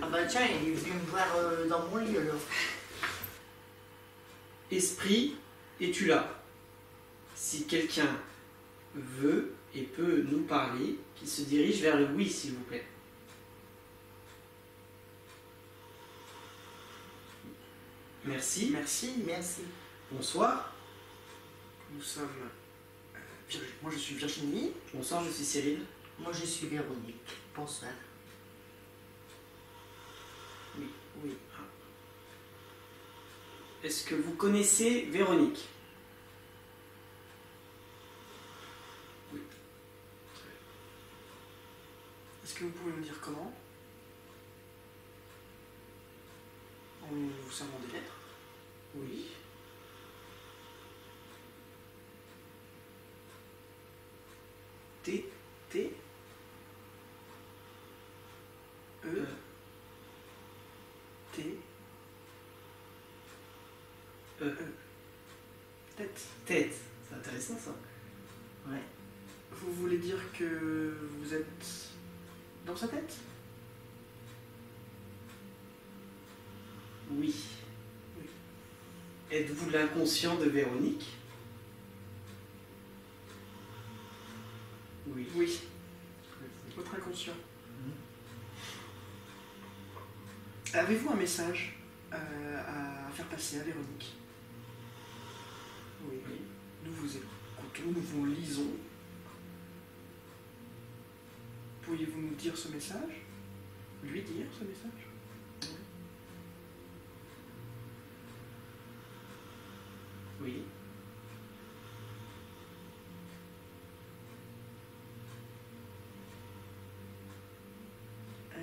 Ah bah tiens, il est venu me voir dans mon lit alors. Esprit, es-tu là? Si quelqu'un veut et peut nous parler, qu'il se dirige vers le oui, s'il vous plaît. Merci. Merci. Merci. Bonsoir. Nous sommes... moi, je suis Virginie. Bonsoir, je suis Cyril. Moi, je suis Véronique. Bonsoir. Oui. Ah. Est-ce que vous connaissez Véronique? Oui. Est-ce que vous pouvez me dire comment? En vous servant des lettres? Oui. T. E. T. E. Tête. Tête. C'est intéressant ça. Ouais. Vous voulez dire que vous êtes dans sa tête? Oui. Êtes-vous l'inconscient de Véronique? Oui. Oui. Votre inconscient. Avez-vous un message à faire passer à Véronique? Oui. Nous vous écoutons, nous vous lisons. Pourriez-vous nous dire ce message? Lui dire ce message? Oui. F.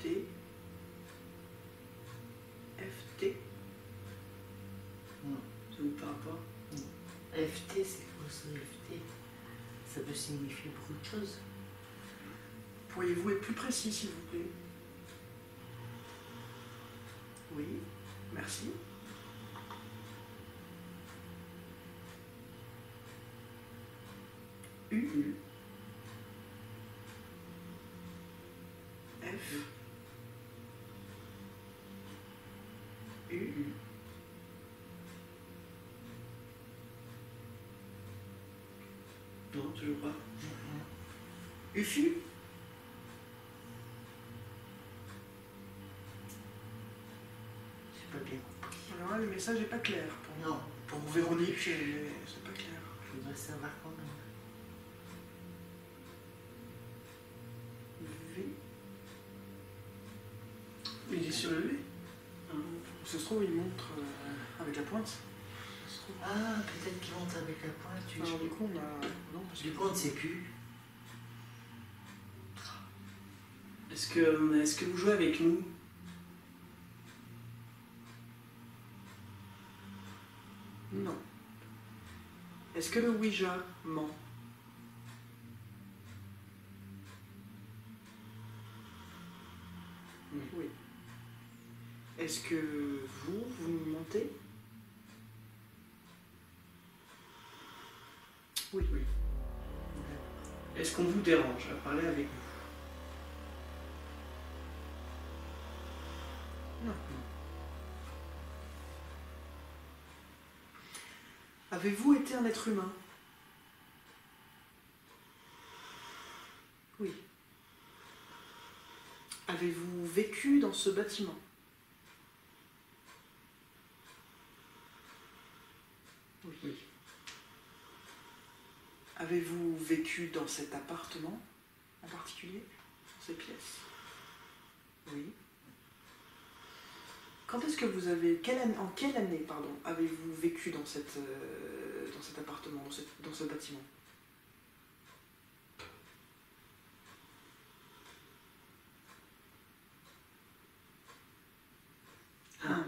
T. F. T. Ça vous parle pas? FT, c'est quoi ça, FT? Ça peut signifier beaucoup de choses. Pourriez-vous être plus précis, s'il vous plaît? Oui, merci. U. F. U. Non, toujours pas. UFU. J'ai pas bien compris. Alors là, le message n'est pas clair pour moi. Non, Pour Véronique, c'est pas clair. je voudrais savoir quand même. V. Il est sur le V. Ça se trouve, il montre avec la pointe. Ça se trouve. Ah, peut-être qu'il monte avec la pointe. Alors, du coup, on a. Non, parce Du coup, on ne sait plus. Est-ce que vous jouez avec nous? Non. Est-ce que le Ouija ment? Oui. Est-ce que vous nous mentez? Oui. Oui. Est-ce qu'on vous dérange à parler avec vous? Non. Avez-vous été un être humain? Oui. Avez-vous vécu dans ce bâtiment? Oui. Avez-vous vécu dans cet appartement en particulier? Dans ces pièces? Oui. Quand est-ce que vous avez... en quelle année, pardon, avez-vous vécu dans cet appartement, dans ce bâtiment? Ah.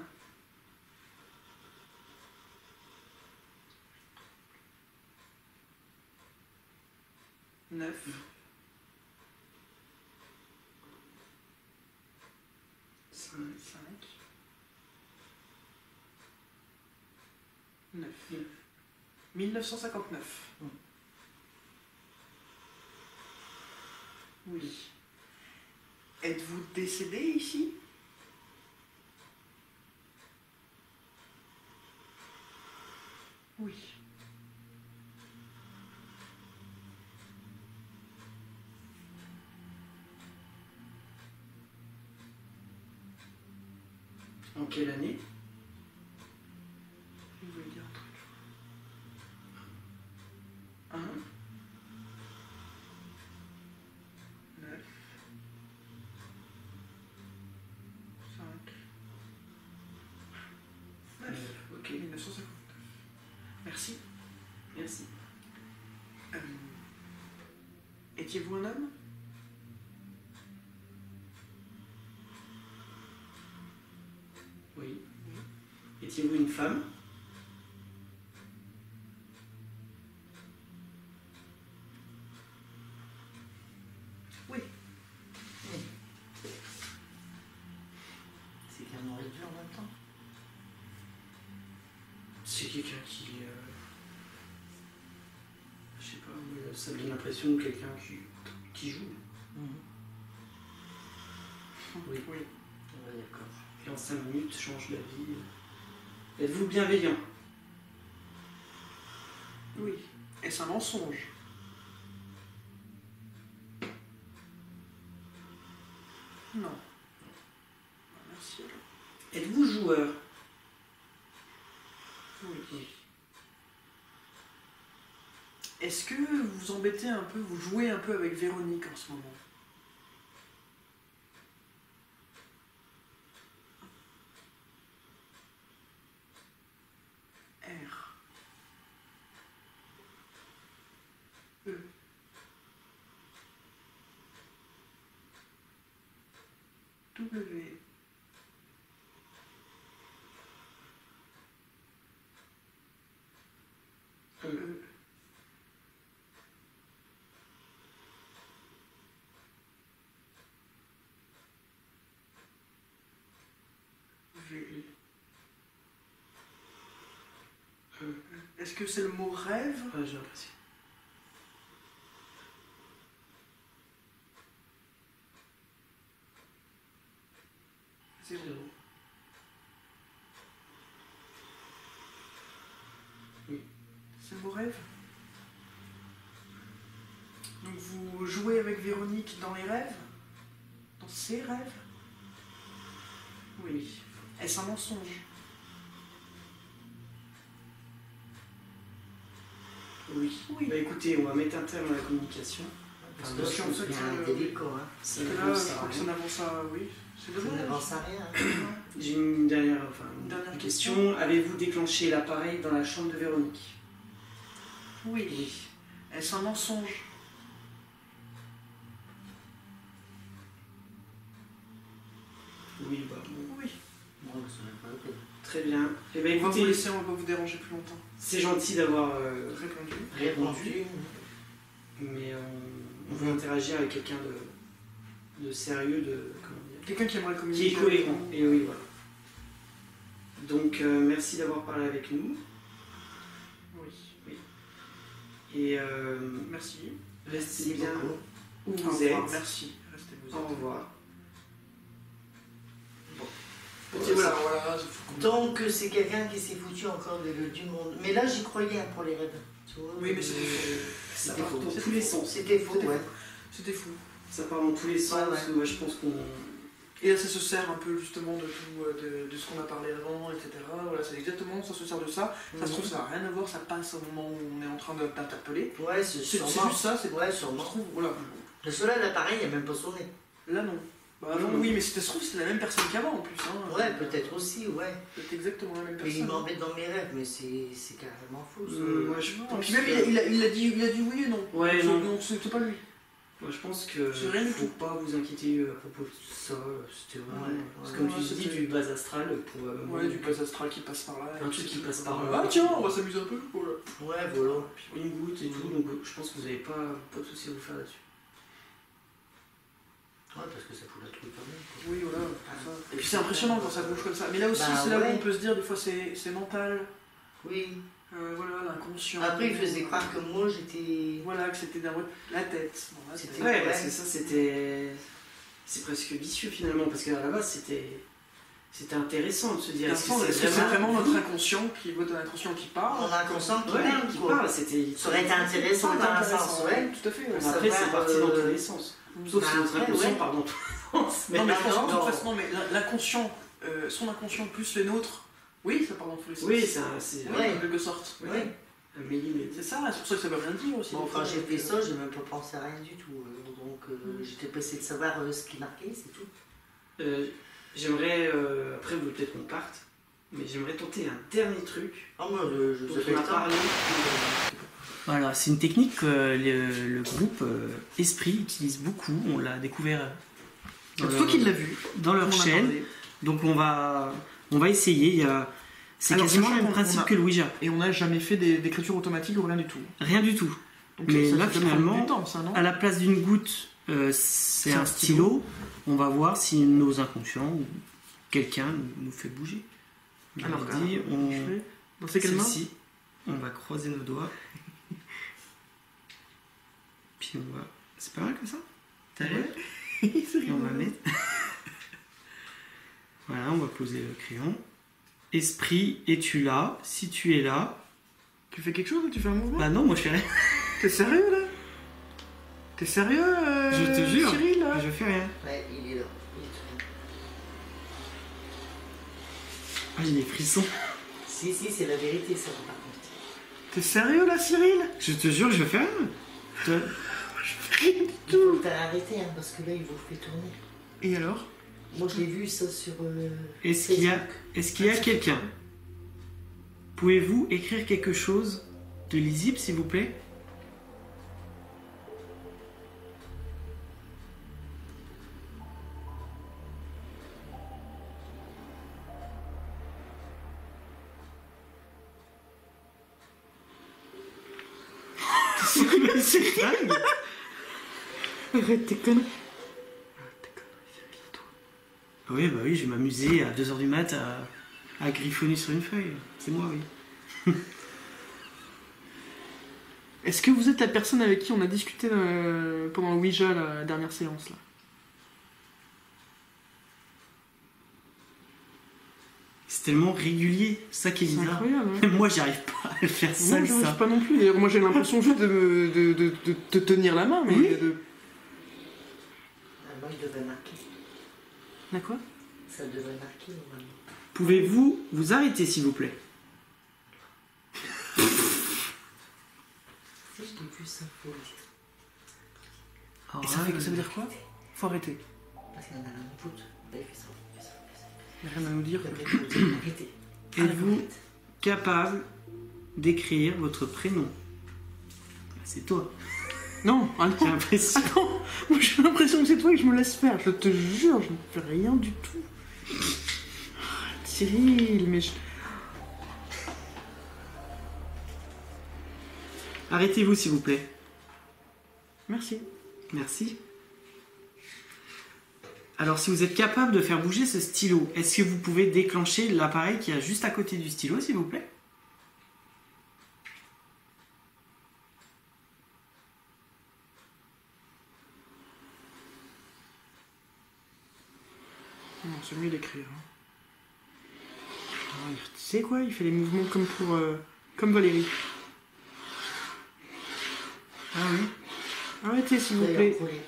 9. 5. 9. 1959. Oui. Êtes-vous décédé ici? Oui. En quelle année? Je voulais dire un truc. 1. 9. 5. 9. Ok. 1959. Merci. Merci. Étiez-vous un homme? Oui. Étiez-vous une femme? Oui. C'est qu'un nourriture en même temps. C'est quelqu'un qui... je sais pas, ça donne l'impression de quelqu'un qui joue. Oui. Oui. Ouais, d'accord. Et en 5 minutes, change la vie. Êtes-vous bienveillant? Oui. Est-ce un mensonge? Non. Merci. Êtes-vous joueur? Oui. Est-ce que vous vous embêtez un peu, vous jouez un peu avec Véronique en ce moment? R. E. W. E. V. Est-ce que c'est le mot rêve? Ouais, j'ai l'impression. Zéro. Oui. C'est le mot rêve? Donc vous jouez avec Véronique dans les rêves? Dans ses rêves? Oui. Est-ce un mensonge? Oui. Oui. Bah écoutez, on va mettre un terme à la communication. Parce Parce que qu'en fait, c'est délicat, hein. Ça Parce que là, je crois que ça n'avance à... Oui, c'est Ça dommage. n'avance à rien. J'ai une dernière, Dernière question. Avez-vous déclenché l'appareil dans la chambre de Véronique? Oui. Oui. Est-ce un mensonge? Oui, bah bon. Oui. Bon, ça n'a pas la peine. Très bien. Eh ben On va vous écoutez, laisser, on va pas vous déranger plus longtemps. c'est gentil d'avoir Répondu. répondu, mais on veut interagir avec quelqu'un de sérieux, comment dire, Quelqu'un qui aimerait qui communiquer. est cohérent. Et oui, voilà. Donc merci d'avoir parlé avec nous. Oui. Et Merci. restez Merci bien beaucoup. où Au vous revoir. êtes. Merci. Restez vous. Au revoir. Voilà. Donc c'est quelqu'un qui s'est foutu encore du monde. Mais là j'y croyais hein, pour les rêves. Tu vois, Oui, mais c'était faux. Ça C'était part faux. dans tous les sens. C'était faux, ouais. C'était fou. Ça part dans tous les sens. Ouais, ouais. Parce que moi, je pense qu'on Et là, ça se sert un peu justement de tout, de ce qu'on a parlé avant, etc. Voilà, c'est exactement, ça se sert de ça. Ça se trouve, ça n'a rien à voir, ça passe au moment où on est en train d'interpeller. Ouais, C'est sûrement. juste ça, c'est Ouais, je sûrement. trouve, voilà. Le soleil, l'appareil, il n'a même pas sonné. Là, non. Bah non, oui, mais ça se trouve, c'est la même personne qu'avant en plus. Hein. Ouais, peut-être aussi, ouais. C'est exactement la même Mais personne. il m'embête dans mes rêves, mais c'est carrément faux. Ça. Moi, je Et pense puis même, que- il a dit oui et non. Ouais, non. c'est pas lui. Moi, je pense que C'est rien du faut tout. pas vous inquiéter à propos de ça. C'était vraiment. Ouais, parce que ouais, comme tu c'était- dis, du bas astral, probablement. Ouais, du gaz astral qui passe par là. Un truc qui passe par là. Ah tiens, on va s'amuser un peu. Voilà. Ouais, voilà. Une goutte et tout, donc je pense que vous n'avez pas de soucis à vous faire là-dessus. Ouais, parce que ça fout la trouille quand même. quoi. Oui, voilà. c'est ça. Et puis c'est impressionnant quand ça bouge comme ça. Mais là aussi, Bah, c'est là où ouais. on peut se dire, des fois, c'est mental. Oui. Voilà, l'inconscient. Après, il faisait croire que moi, j'étais... Voilà, que c'était nerveux. La tête. Bon, la C'était- tête. Ouais, Ouais. parce que ça, c'était. C'est presque vicieux finalement, parce qu'à la base, c'était intéressant de se dire. Est-ce que c'est vraiment notre inconscient votre inconscient qui parle On a conscience qu'il Ouais, parle, qui quoi. parle, c'était. Ça aurait été intéressant dans un sens, ouais. Tout à fait. ouais. Après, c'est savoir, parti dans tous les sens. Sauf bah, si notre après, inconscient ouais. part dans tous les sens. Non, mais je pense non, que de non. toute façon, non, mais l'inconscient, son inconscient plus les nôtres, oui, ça part dans tous les sens. Oui, c'est. Ouais. En quelque sorte. Ouais. Ouais. Un millimètre. C'est ça, c'est pour ça que ça veut rien dire aussi. Bon, des quand fois, j'ai donc, fait ça, j'ai même pas pensé à rien du tout. Donc, j'étais pressé de savoir ce qui marquait, c'est tout. J'aimerais. Après, vous voulez peut-être qu'on parte, mais j'aimerais tenter un dernier truc. Ah, moi, je dont vous on avais a le temps. parlé. Voilà, c'est une technique que le groupe Esprit utilise beaucoup. On l'a découvert C'est toi qui l'as vu. dans leur On en a chaîne. parlé. Donc on va essayer. C'est Alors, quasiment le sachant même qu'on principe a- que le Ouija. Et on n'a jamais fait d'écriture automatique ou rien du tout. Rien du tout. Donc Mais ça là, peut prendre finalement, du temps, ça, non À la place d'une goutte, c'est un stylo. On va voir si nos inconscients ou quelqu'un nous fait bouger. On Alors, leur dit, je fais- Dans ces quelles mains celle-ci, on va croiser nos doigts. Puis on va. C'est pas mal comme ça? T'as l'air? C'est Et on va rigolo. mettre. Voilà, on va poser le crayon. Esprit, es-tu là? Si tu es là. Tu fais quelque chose ou tu fais un mouvement Bah non, moi je fais rien. T'es sérieux là T'es sérieux Je te jure. Cyril là Je fais rien. Ouais, il est là. Il est tout. Ah, j'ai des frissons. Si, c'est la vérité, ça, par contre. T'es sérieux là, Cyril Je te jure, je fais rien. Toi- Il faut que t'as arrêté, hein, parce que là, il vous fait tourner. Et alors Moi, je l'ai vu, ça, sur Est-ce qu'il y a, Facebook. est-ce qu'il y a quelqu'un? Pouvez-vous écrire quelque chose de lisible, s'il vous plaît? C'est dingue. Arrête tes conneries. Oui, bah oui, je vais m'amuser à 2h du mat à griffonner sur une feuille. C'est moi, oui. Est-ce que vous êtes la personne avec qui on a discuté pendant le Ouija, la dernière séance là? C'est tellement régulier, ça qui est C'est bizarre. incroyable, hein. Même moi, j'arrive pas à le faire seul, Non, j'arrive ça. pas non plus. D'ailleurs, moi j'ai l'impression juste de te tenir la main, mais Oui. Ah, moi, il devait marquer. D'accord. Ça devait marquer, normalement. Pouvez-vous vous arrêter, s'il vous plaît? Si, je l'ai vu, ça, faut le dire. Alors Et là, ça veut dire quoi? Faut arrêter. Parce qu'il y en a un bout. Bah, il fait ça, il fait ça, il fait ça. Y a rien à nous dire. Il y a quelque chose. Arrêtez. êtes-vous capable d'écrire votre prénom? C'est toi, Non, ah j'ai non. l'impression. Attends, moi j'ai l'impression que c'est toi que je me laisse faire. Je te jure, je ne fais rien du tout. Cyril, mais Arrêtez-vous, s'il vous plaît. merci. Merci. Alors, si vous êtes capable de faire bouger ce stylo, est-ce que vous pouvez déclencher l'appareil qui est juste à côté du stylo, s'il vous plaît? Non, c'est mieux d'écrire. Hein. Ah, tu sais quoi, il fait les mouvements comme pour comme Valérie. Ah oui. Arrêtez s'il vous D'ailleurs, plaît. faut les-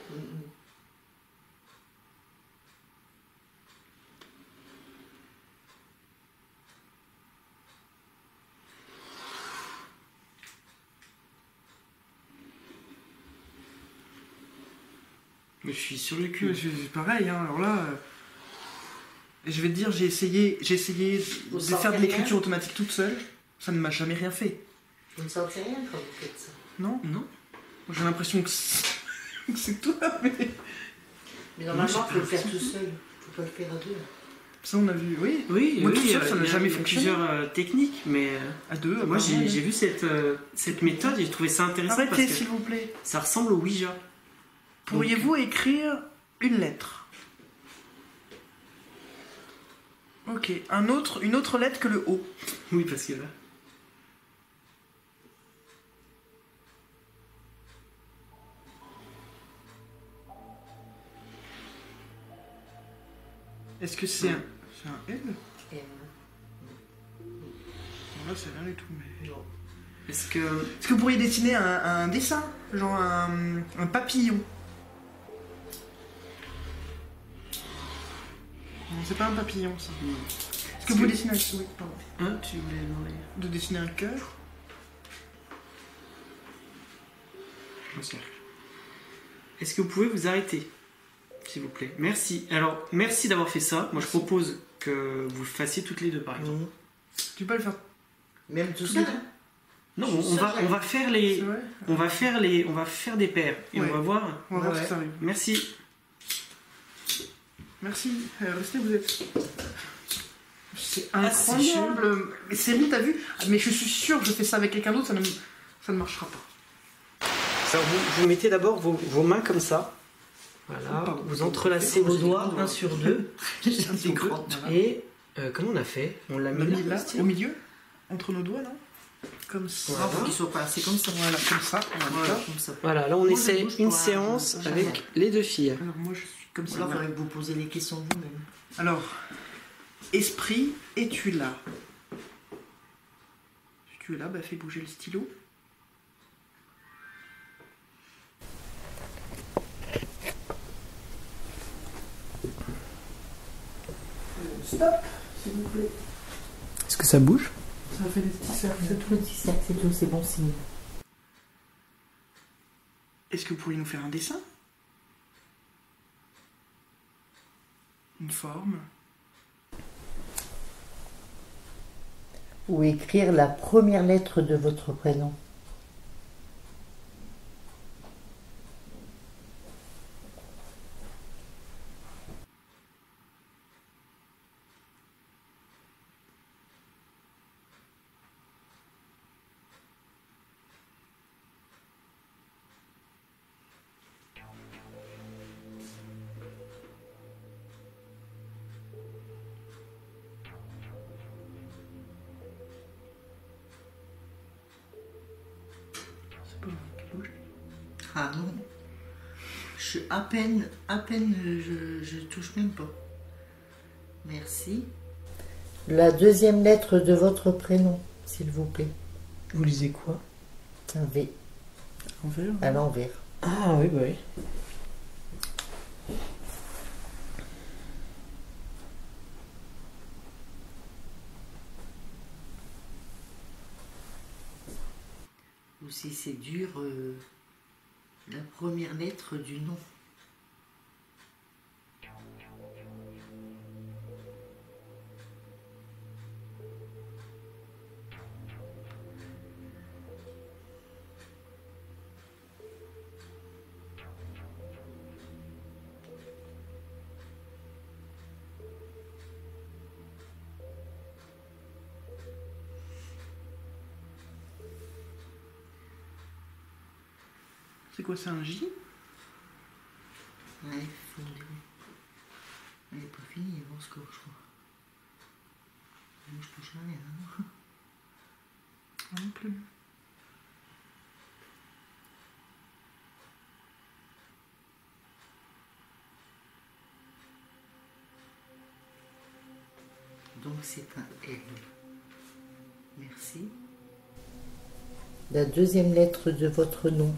Mais je suis sur le cul. C'est pareil, hein, alors là... je vais te dire, j'ai essayé Vous de sentez faire de rien l'écriture automatique toute seule. Ça ne m'a jamais rien fait. Vous ne sentez rien quand vous faites ça? Non. Non. J'ai l'impression que c'est toi, mais... Mais normalement, il faut le faire tout seul. Il ne faut pas le faire à deux. Ça, on a vu, oui. Oui, Moi, oui, tout seul, ça n'a il y a- jamais il y a fonctionné. plusieurs techniques, mais À deux, moi apparemment, j'ai vu cette méthode et j'ai trouvé ça intéressant Arrêtez, parce que s'il vous plaît. ça ressemble au Ouija. Pourriez-vous écrire une lettre? Ok, une autre lettre que le O. Oui, parce que là. Est-ce que c'est un L? Et, Non, là, c'est rien du tout, mais... non. Est-ce que. Est-ce que vous pourriez dessiner un dessin? Genre un papillon? Non, c'est pas un papillon, ça. Est-ce que vous dessinez un... Oui, pardon. Hein, tu voulais demander. De dessiner un cœur? Un cercle. Est-ce que vous pouvez vous arrêter, s'il vous plaît? Merci. Alors, merci d'avoir fait ça. Moi, je propose que vous le fassiez toutes les deux, par exemple. Tu peux pas le faire Même tout toutes seul. les deux? Non, Je suis on va seule. faire C'est les. vrai? On va faire des paires et Ouais. on va voir. On va voir Ouais. si ça arrive. Merci. Merci. Restez, vous êtes... C'est Ah, c'est incroyable. Mais c'est bon, t'as vu? Mais je suis sûr que je fais ça avec quelqu'un d'autre, ça ne marchera pas. Alors, vous mettez d'abord vos mains comme ça. Voilà. Pardon. Vous entrelacez vos doigts, un sur deux. Un petit grand. Et comment on a fait? On l'a On l'a mis mis là, là, stylo au milieu, entre nos doigts, non? Comme ça. Voilà. Non, faut qu'ils soient pas assez comme ça. Voilà, comme ça. On va Voilà, mettre comme ça. Voilà, là on Moi, je essaie bouge une pas, séance je- avec les deux filles. là. Alors moi je suis comme ça. Là, il faudrait que vous posez les questions vous-même. Alors, esprit, es-tu là? Si tu es là, bah fais bouger le stylo. Stop, s'il vous plaît. Est-ce que ça bouge? Ça fait des petits cercles. C'est tout le petit cercle, c'est tout, c'est bon signe. Est-ce que vous pourriez nous faire un dessin? Une forme? Ou écrire la première lettre de votre prénom. C'est pas vrai qu'il bouge. Ah non. Je suis à peine, je touche même pas. Merci. La deuxième lettre de votre prénom, s'il vous plaît. Vous lisez quoi? Un V Envers. à l'envers. Ah oui, bah oui. Ou si c'est dur, la première lettre du nom. C'est quoi, c'est un J? Ouais, faut dire. Elle n'est pas finie avant ce score, je crois. Moi, je touche à rien. Hein. Ah, non plus. Donc c'est un L. Merci. La deuxième lettre de votre nom.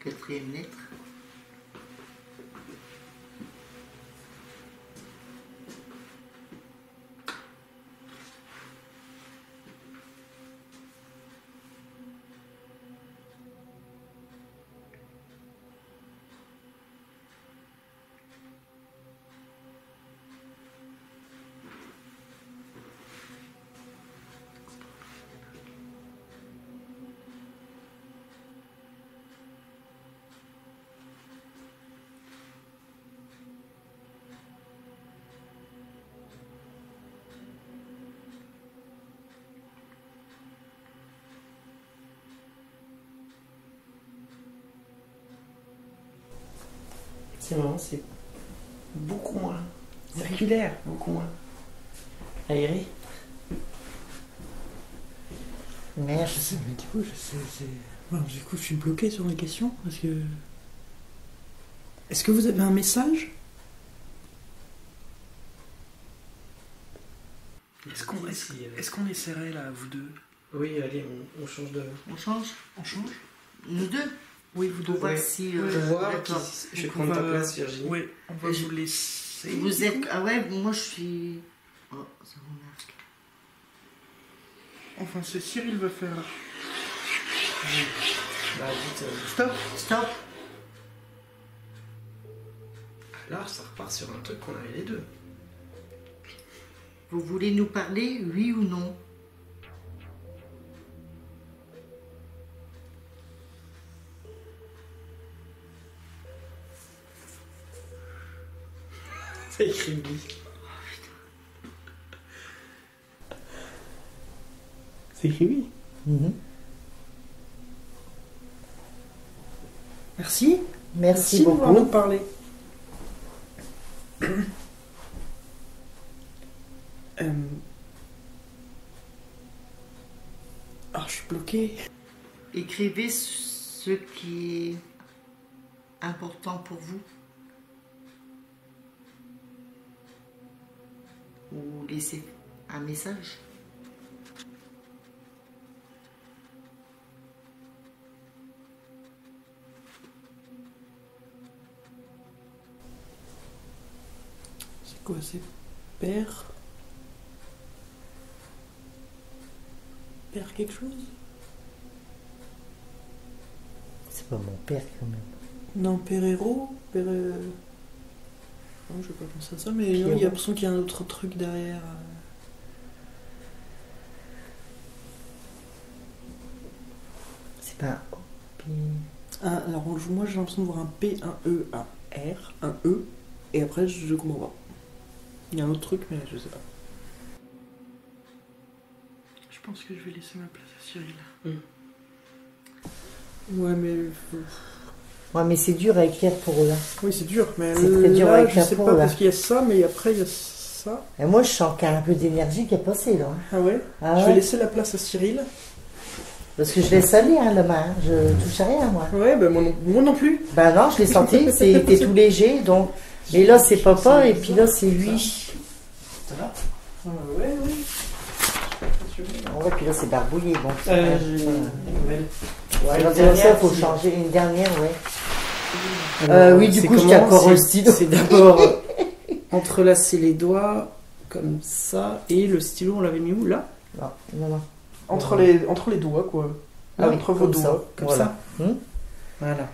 Quatrième lettre. C'est marrant, c'est beaucoup moins circulaire, beaucoup moins aéré. Je sais, mais du coup, du coup, je suis bloqué sur mes questions parce que. Est-ce que vous avez un message? Est-ce qu'on essaierait là, vous deux? Oui, allez, on change de... On change? On change? Nous deux? Oui, vous deux. Pour voir Ouais. si... Pour voir, d'accord. je vais Donc, prendre ta place, Virginie. Oui, on va vous laisser. Vous êtes... Ah ouais, moi je suis... Oh, ça m'énerve. Enfin, c'est Cyril va faire. Bah, vite, Stop. Stop. là, ça repart sur un truc qu'on avait les deux. Vous voulez nous parler, oui ou non? C'est écrit oui. C'est écrit oui. Merci. Merci de pouvoir nous beaucoup. parler. Ah, je suis bloqué. Écrivez ce qui est important pour vous. Ou laissez un message. C'est quoi, c'est père? Père quelque chose? C'est pas mon père quand même. Non, père héros? Père. Non, je vais pas penser à ça, mais non, il y a Pierrot. l'impression qu'il y a un autre truc derrière. C'est pas... Alors, moi j'ai l'impression de voir un P, un E, un R, un E, et après je comprends pas. Il y a un autre truc, mais je sais pas. Je pense que je vais laisser ma place à Cyril. Ouais, mais. Ouais, mais c'est dur à écrire pour eux. Hein. Oui, c'est dur, mais C'est très dur là, avec je la sais peau, pas, là. parce qu'il y a ça, mais après il y a ça. Et moi, je sens qu'il y a un peu d'énergie qui est passée, là. Ah ouais, Ah je ouais. vais laisser la place à Cyril. Parce que je laisse aller, hein, la main. Je touche à rien, moi. Ouais, ben moi non plus. Ben non, je l'ai senti. C'était tout léger, donc... Et là, c'est papa, et puis là, c'est lui. Ça va ouais, oui. Ouais, puis là, c'est barbouillé, bon. J'ai une nouvelle. Ouais, on dirait ça, il faut changer. Une dernière, ouais. Alors, Oui, du c'est coup, je t'ai comment encore au stylo. C'est d'abord entrelacer les doigts, comme ça, et le stylo, on l'avait mis où, là? Non, non, non. Entre les doigts, quoi. Ah oui, entre vos comme ça, doigts, comme voilà. ça. Voilà.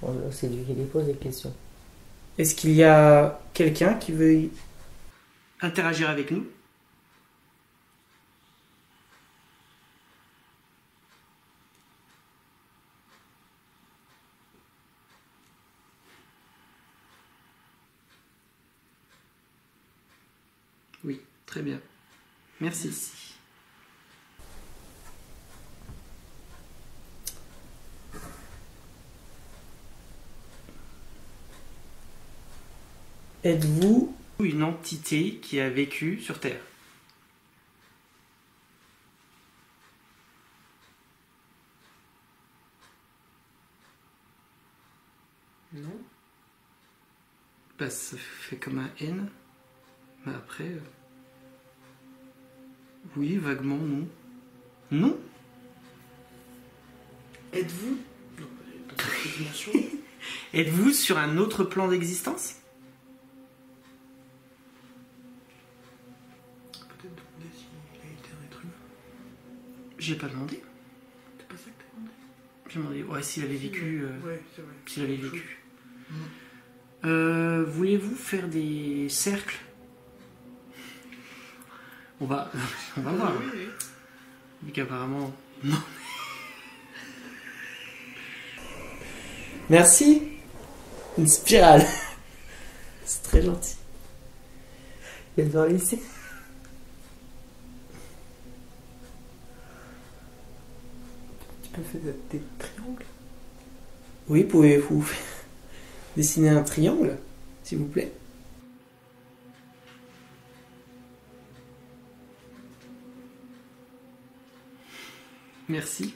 Bon, là, c'est lui qui lui pose des questions. Est-ce qu'il y a quelqu'un qui veut interagir avec nous? Oui, très bien. Merci. Êtes-vous une entité qui a vécu sur Terre? Non. Bah, ça fait comme un N. Mais après... Oui, vaguement, non. Non? Êtes-vous... Êtes-vous sur un autre plan d'existence? Peut-être demander s'il a été un être humain. J'ai pas demandé. C'est pas ça que t'as demandé? J'ai demandé, ouais, s'il avait vécu... Ouais, c'est vrai. S'il avait vécu. Voulez-vous faire des cercles? On va voir. Oui. Mais qu'apparemment... Non. Merci. Une spirale. C'est très gentil. Il doit laisser. Tu peux faire des triangles? Oui, pouvez-vous faire dessiner un triangle, s'il vous plaît. Merci.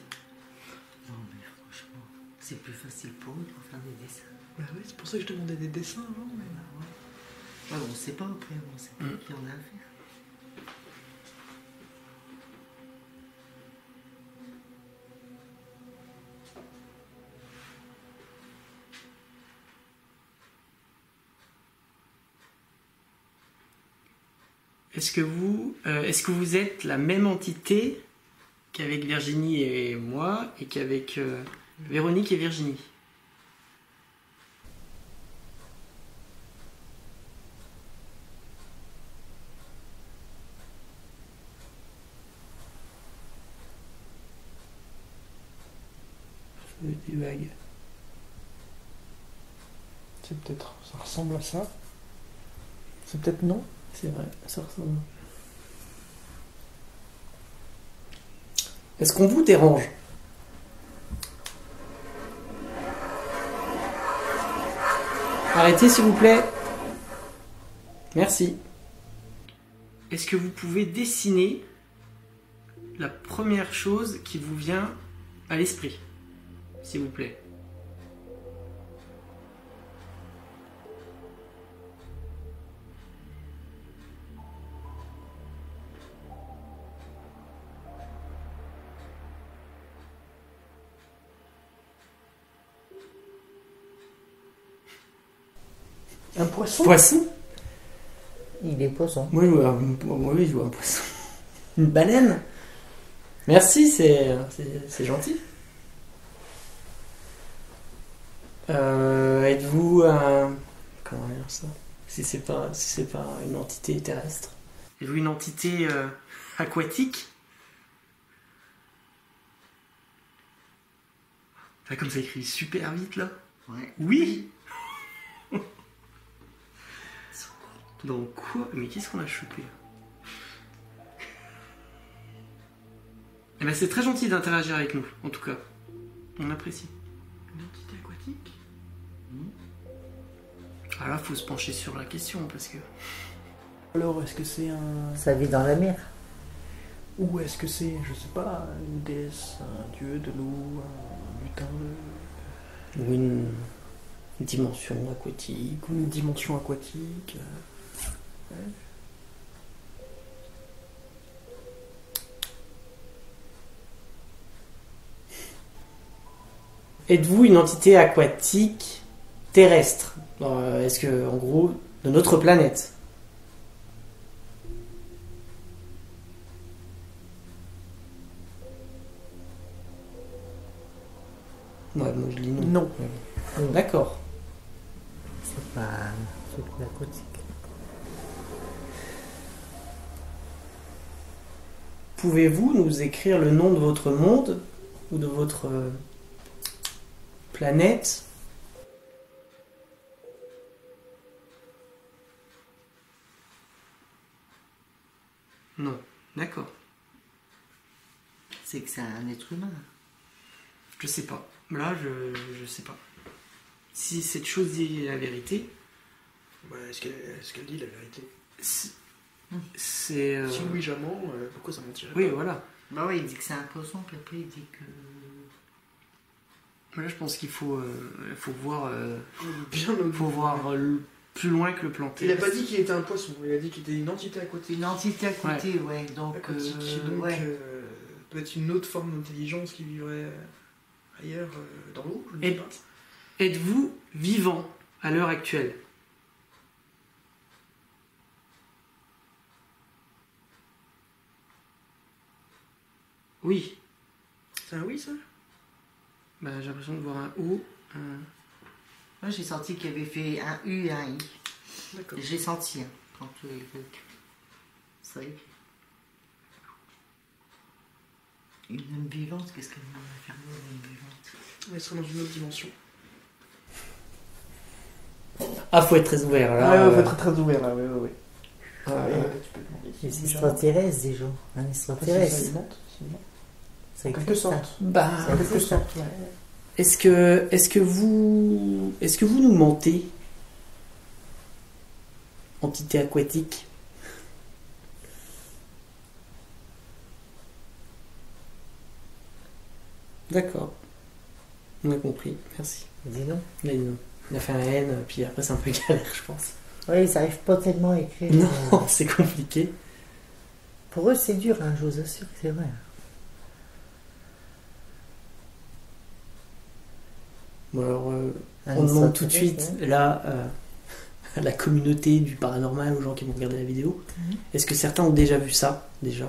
Non, mais franchement, c'est plus facile pour eux pour faire des dessins. Bah oui, c'est pour ça que je demandais des dessins avant. Mais... Ouais, on sait pas après, on sait pas qui en a à faire. Est-ce que vous êtes la même entité qu'avec Virginie et moi et qu'avec Véronique et Virginie? Des vagues. C'est peut-être... Ça ressemble à ça. C'est peut-être non. C'est vrai, ça ressemble. Est-ce qu'on vous dérange? Arrêtez s'il vous plaît. Merci. Est-ce que vous pouvez dessiner la première chose qui vous vient à l'esprit, s'il vous plaît? Un poisson? Poisson? Il est poisson. Moi, je vois un poisson. Une baleine? Merci, c'est gentil. Êtes-vous un... Comment dire ça? Si c'est pas une entité terrestre. Êtes-vous une entité aquatique? Ah, comme ça écrit super vite là. Ouais. Oui. Donc quoi? Mais qu'est-ce qu'on a chopé là? Eh ben c'est très gentil d'interagir avec nous, en tout cas. On apprécie. Une entité aquatique? Ah là, faut se pencher sur la question parce que. Alors, est-ce que c'est un... Ça vit dans la mer. Ou est-ce que c'est, je sais pas, une déesse, un dieu de l'eau, un lutin Ou une dimension aquatique. ou une dimension aquatique ouais. Êtes-vous une entité aquatique terrestre? Est-ce que, en gros, de notre planète? Ouais, moi je dis non. Non. D'accord. C'est pas aquatique. Pouvez-vous nous écrire le nom de votre monde ou de votre planète? Non. D'accord. C'est que c'est un être humain. Je sais pas. Là, je sais pas. Si cette chose dit la vérité, Bah, est-ce qu'elle dit la vérité? c'est... Si oui, jamais, pourquoi ça mentirait Oui, pas? voilà. Bah ouais, il dit que c'est un poisson, puis après il dit que... Là, je pense qu'il faut voir, Bien le... faut voir plus loin que le plan Il a terrestre. pas dit qu'il était un poisson, il a dit qu'il était une entité aquatique. Une entité à côté, ouais. Donc, Aquatique, donc ouais. peut être une autre forme d'intelligence qui vivrait ailleurs, dans l'eau, je ne sais pas. Êtes-vous vivant à l'heure actuelle? Oui. C'est un oui, ça? Bah, j'ai l'impression de voir un O. Moi j'ai senti qu'il avait fait un U et un I. D'accord. J'ai senti, hein, quand ça y est. Une âme vivante, qu'est-ce qu'elle va faire là, une âme vivante? Elle serait dans une autre dimension. Ah, faut être très ouvert là. Ah ouais, faut être très ouvert là, oui. Ah, Tu peux demander si Les c'est extraterrestres, déjà. Un Ça extraterrestre. alimente, sinon. Ça En quelque existe, sorte. ça. Bah, Ça En quelque existe, sorte, ça. ouais. Est-ce que vous nous mentez, entité aquatique? D'accord. On a compris, merci. Dis non. Là, il a fait un N, puis après c'est un peu galère, je pense. Oui, ils n'arrivent pas tellement à écrire. Non, c'est compliqué. Pour eux, c'est dur, hein, je vous assure que c'est vrai. Bon, alors, on demande tout de suite, là, à la communauté du paranormal, aux gens qui vont regarder la vidéo, est-ce que certains ont déjà vu ça, déjà?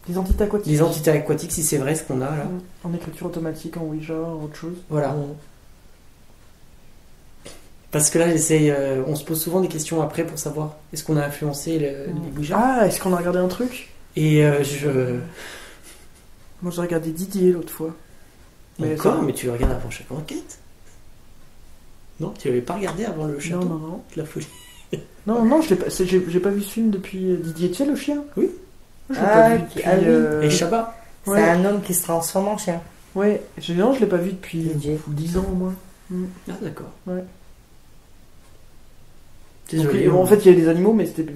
Les entités aquatiques. Les entités aquatiques, si c'est vrai ce qu'on a là. En écriture automatique, en Ouija, autre chose. Voilà. Parce que là, on se pose souvent des questions après pour savoir est-ce qu'on a influencé les Ouija. Ah, est-ce qu'on a regardé un truc? Et Moi, j'ai regardé Didier l'autre fois. Mais tu le regardes avant chaque enquête? Non, tu l'avais pas regardé avant le château? Non. La folie. Non, j'ai pas vu ce film depuis Didier, tu sais, le chien? Oui. Je l'ai pas vu depuis... Et Chabat? C'est un homme qui se transforme en chien. Ouais, non, je l'ai pas vu depuis Didier. 10 ans au moins. Ah, d'accord. Ouais. Désolé. En fait, il y a des animaux, mais c'était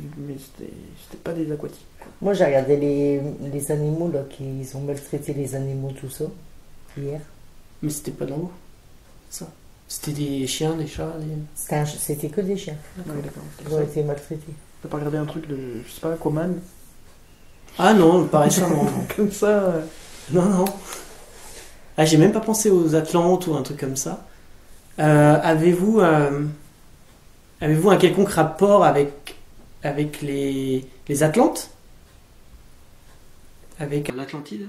pas des aquatiques. Moi, j'ai regardé les animaux, là, qui ont maltraité les animaux, tout ça, hier. Mais c'était pas dans l'eau, ça. C'était des chiens, des chats, C'était que des chiens. Ouais, d'accord. Ils ont été maltraités. T'as pas regardé un truc de, je sais pas, Aquaman? Ah non, pas récemment. Comme ça. Non. Ah, j'ai même pas pensé aux Atlantes ou un truc comme ça. Avez-vous un quelconque rapport avec les Atlantes? Avec l'Atlantide?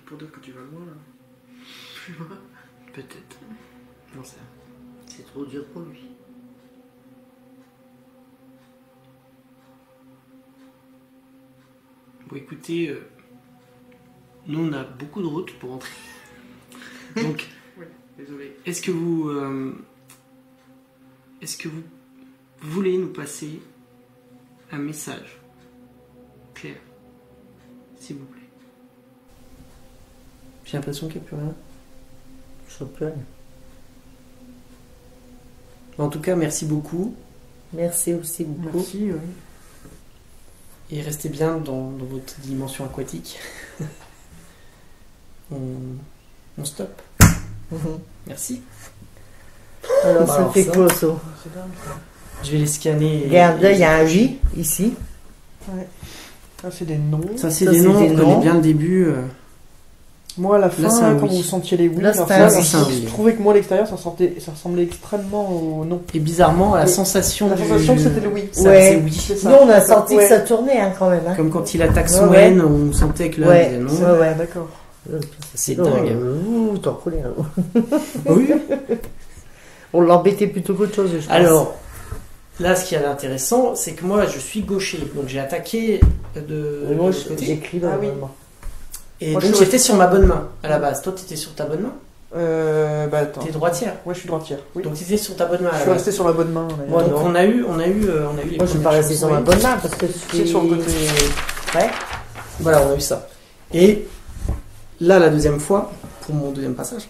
Pour dire que tu vas loin, là. Plus loin? Peut-être. Non, C'est trop dur pour lui. Bon, écoutez, nous on a beaucoup de routes pour entrer. Donc, Oui, désolé. est-ce que vous voulez nous passer un message clair, s'il vous plaît? J'ai l'impression qu'il n'y a plus rien. Je sais plus rien. En tout cas, merci beaucoup. Merci aussi beaucoup. Merci, oui. Et restez bien dans votre dimension aquatique. on stoppe. Merci. Alors, Bah, ça alors fait ça. quoi, ça? C'est dingue, ça. Je vais les scanner. Regarde, là, il y a un J, ici. Ouais. Ça, c'est des noms. Ça, c'est Ça, des c'est noms, des on noms. connaît bien le début. Moi, à la fin, c'est un quand oui. vous sentiez les oui, Là, la c'est fin, un oui. C'est un oui. je trouvais que moi, à l'extérieur, ça ressemblait extrêmement au non. Et bizarrement, la Oui. sensation La sensation que c'était le oui. Ça Ouais. faisait oui. C'est Nous, ça. on a senti Ouais. que ça tournait, hein, quand même. Hein. Comme quand il attaque son Ouais. haine, on sentait que là, Ouais. il disait non. Ouais, ouais. D'accord. C'est dingue. T'en connais. Oui. On l'embêtait plutôt qu'autre chose, je pense. Alors, là, ce qui est intéressant, c'est que moi, je suis gaucher. Donc, j'ai attaqué de Et moi, l'autre côté. j'écris là, Ah oui. vraiment. Et Moi, donc, je suis j'étais sur ma bonne main, à la base. Toi, t'étais sur ta bonne main? Bah attends. T'es droitière. Ouais, je suis droitière. Oui. Donc, t'étais sur ta bonne main à Je la suis base. resté sur la bonne main. d'ailleurs. Moi, Donc, non. on a eu les Moi, je suis premières pas resté choses. sur ma Oui. bonne main parce que je C'est suis... sur le côté. Ouais. Voilà, on a eu ça. Et là, la deuxième fois, pour mon deuxième passage,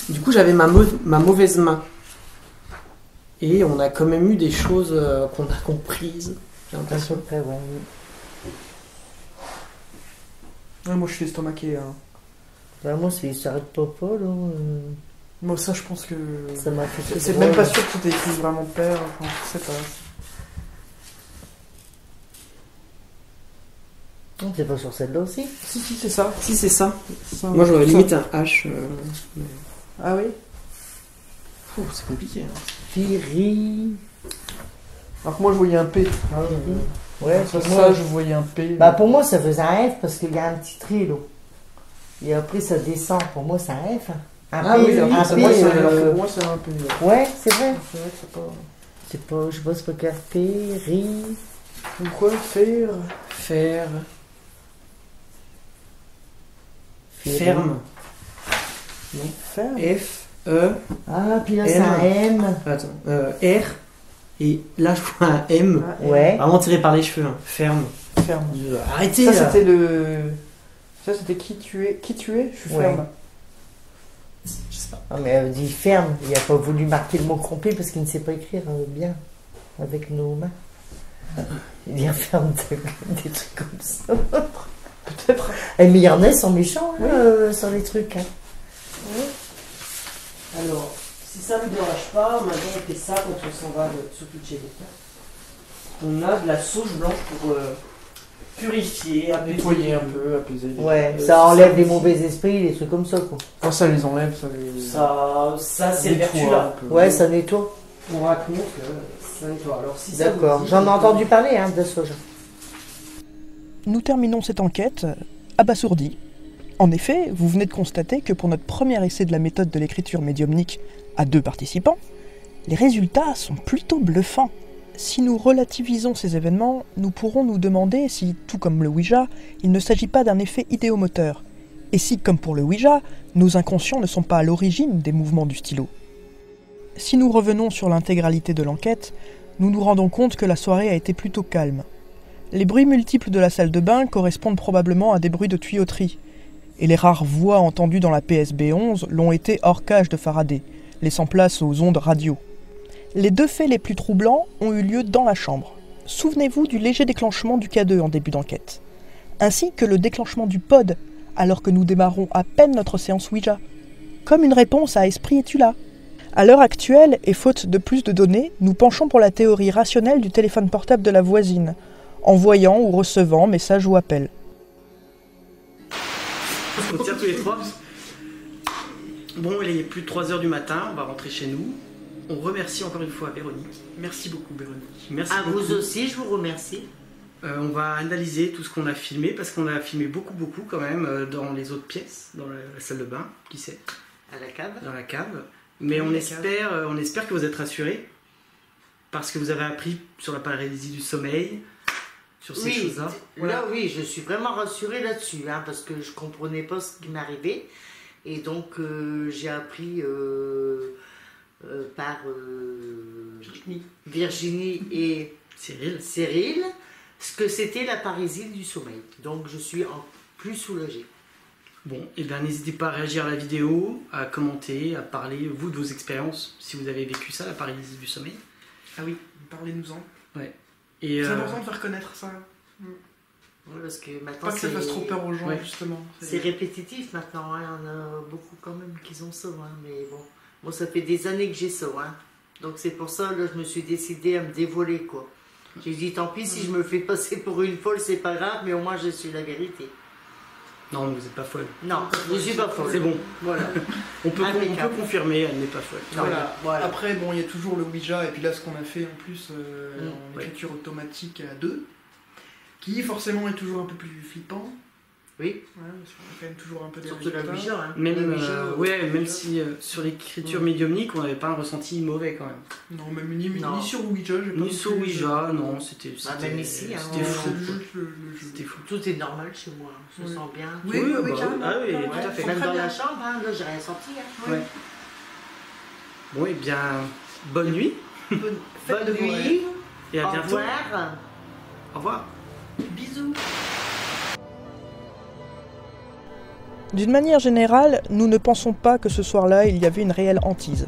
du coup, j'avais ma mauvaise main. Et on a quand même eu des choses qu'on a comprises, j'ai À l'impression. peu près, ouais. Ouais, moi, je suis estomaqué. Hein. Vraiment, c'est s'arrête pas, là. Moi, ça, je pense que. Ça m'a fait... Je sais même pas sûr que c'était écrit vraiment père. Enfin, je sais pas. Non, c'est pas sur celle-là aussi. Si, c'est ça. Si, c'est ça. Ça, Moi, j'aurais ça. limite un H. Mais- Ah oui. Ouh, c'est compliqué. Hein. Firi... Alors que moi, je voyais un P. Ouais, Ça, pour moi... je voyais un P. Bah, pour moi, ça faisait un F parce qu'il y a un petit trait, là. Et après, ça descend. Pour moi, c'est un F. Hein. Un Ah P, oui, un Ça, P, moi, pour moi, c'est un P. Ouais. Ouais, c'est vrai. C'est vrai que c'est pas. C'est pas... Je sais pas, c'est pas quel P, ri... Ou quoi faire Faire. Firi. Ferme. Faire F, E, Ah, puis là, c'est un M. attends, R Et là, je vois un M, Ouais. vraiment tiré par les cheveux, hein. Ferme. Ferme. Arrêtez Ça, là. c'était le. Ça, c'était qui tu es. Qui tu es? Je suis Ouais. ferme. Je sais pas. Non, mais elle dit ferme. Il n'a pas voulu marquer le mot complet parce qu'il ne sait pas écrire bien avec nos mains. Il dit ferme des trucs comme ça. Peut-être. Mais il y en a, sont méchants sur les trucs. Hein. Alors, si ça ne vous dérange pas, maintenant on fait ça quand on s'en va surtout de chez nous. On a de la sauge blanche pour purifier, Nettoyer un peu, apaiser. Ouais, ça ça enlève aussi. les mauvais esprits, les trucs comme ça, quoi. Quand ça les enlève, ça les. Ça c'est le nettoie vertu là. un peu. Ouais, ça nettoie. On raconte que ça nettoie. Alors si ça D'accord. vous dit, J'en ai entendu parler, hein, de soja. Nous terminons cette enquête abasourdis. En effet, vous venez de constater que pour notre premier essai de la méthode de l'écriture médiumnique à 2 participants, les résultats sont plutôt bluffants. Si nous relativisons ces événements, nous pourrons nous demander si, tout comme le Ouija, il ne s'agit pas d'un effet idéomoteur, et si, comme pour le Ouija, nos inconscients ne sont pas à l'origine des mouvements du stylo. Si nous revenons sur l'intégralité de l'enquête, nous nous rendons compte que la soirée a été plutôt calme. Les bruits multiples de la salle de bain correspondent probablement à des bruits de tuyauterie, et les rares voix entendues dans la PSB 11 l'ont été hors cage de Faraday, laissant place aux ondes radio. Les 2 faits les plus troublants ont eu lieu dans la chambre. Souvenez-vous du léger déclenchement du K2 en début d'enquête, ainsi que le déclenchement du pod, alors que nous démarrons à peine notre séance Ouija. Comme une réponse à Esprit es-tu là? À l'heure actuelle, et faute de plus de données, nous penchons pour la théorie rationnelle du téléphone portable de la voisine, envoyant ou recevant messages ou appels. On tire tous les 3. Bon, il est plus de 3h du matin, on va rentrer chez nous. On remercie encore une fois Véronique. Merci beaucoup Véronique. Merci À beaucoup. vous aussi, je vous remercie. On va analyser tout ce qu'on a filmé, parce qu'on a filmé beaucoup quand même dans les autres pièces, dans la salle de bain, qui sait, À la cave. dans la cave. Mais on espère que vous êtes rassurés, parce que vous avez appris sur la paralysie du sommeil, sur ces choses-là. Là, oui, je suis vraiment rassurée là-dessus, hein, parce que je comprenais pas ce qui m'arrivait. Et donc, j'ai appris par Virginie et Cyril ce que c'était la paralysie du sommeil. Donc, je suis plus soulagée. Bon, et bien n'hésitez pas à réagir à la vidéo, à commenter, à parler, vous, de vos expériences, si vous avez vécu ça, la paralysie du sommeil. Ah oui, parlez-nous-en. Ouais. Et C'est important de faire connaître ça. Ouais, parce que maintenant, Pas que ça fasse trop peur aux gens, Ouais. justement. c'est répétitif maintenant. Hein. On a beaucoup quand même qui ont ça. Hein. Mais bon, moi, ça fait des années que j'ai ça. Hein. Donc, c'est pour ça que je me suis décidée à me dévoiler, quoi. J'ai dit, tant pis, si je me fais passer pour une folle, c'est pas grave, mais au moins, je suis la vérité. Non, vous n'êtes pas folle. Non, je suis pas folle. C'est bon. Voilà. On peut Impeccable. confirmer, elle n'est pas folle. Voilà. Après, bon, il y a toujours le Ouija, et puis là, ce qu'on a fait en plus en Ouais. écriture automatique à 2, qui forcément est toujours un peu plus flippant. Oui, Ouais, parce qu'on a quand même toujours un peu des surtout la résultats. Ouija. Hein. Même, La Ouija, même si sur l'écriture médiumnique, on n'avait pas un ressenti mauvais quand même. Non, même ni Non. sur Ouija, j'ai pas Ni non sur plus, Ouija, non, c'était même ici, hein, c'était C'est fou. le jeu, le jeu. C'était fou. Tout est normal chez moi. Je me Oui. sens bien. Oui, bah, carrément. ah oui, Ouais, tout à fait. Même très dans bien. la chambre, hein, là, j'ai rien senti. Hein. Ouais. Bon, et bien, bonne nuit Faites de Bonne vos rêves. nuit. et à Au bientôt. revoir. Au revoir. Bisous. D'une manière générale, nous ne pensons pas que ce soir-là, il y avait une réelle hantise.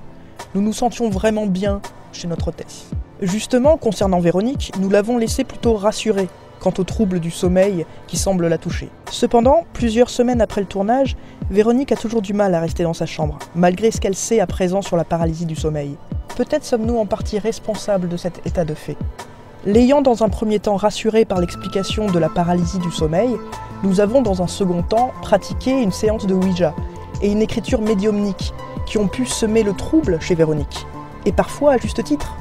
Nous nous sentions vraiment bien chez notre hôtesse. Justement, concernant Véronique, nous l'avons laissée plutôt rassurée quant aux troubles du sommeil qui semblent la toucher. Cependant, plusieurs semaines après le tournage, Véronique a toujours du mal à rester dans sa chambre, malgré ce qu'elle sait à présent sur la paralysie du sommeil. Peut-être sommes-nous en partie responsables de cet état de fait. L'ayant dans un premier temps rassurée par l'explication de la paralysie du sommeil, nous avons dans un second temps pratiqué une séance de Ouija et une écriture médiumnique qui ont pu semer le trouble chez Véronique, et parfois à juste titre.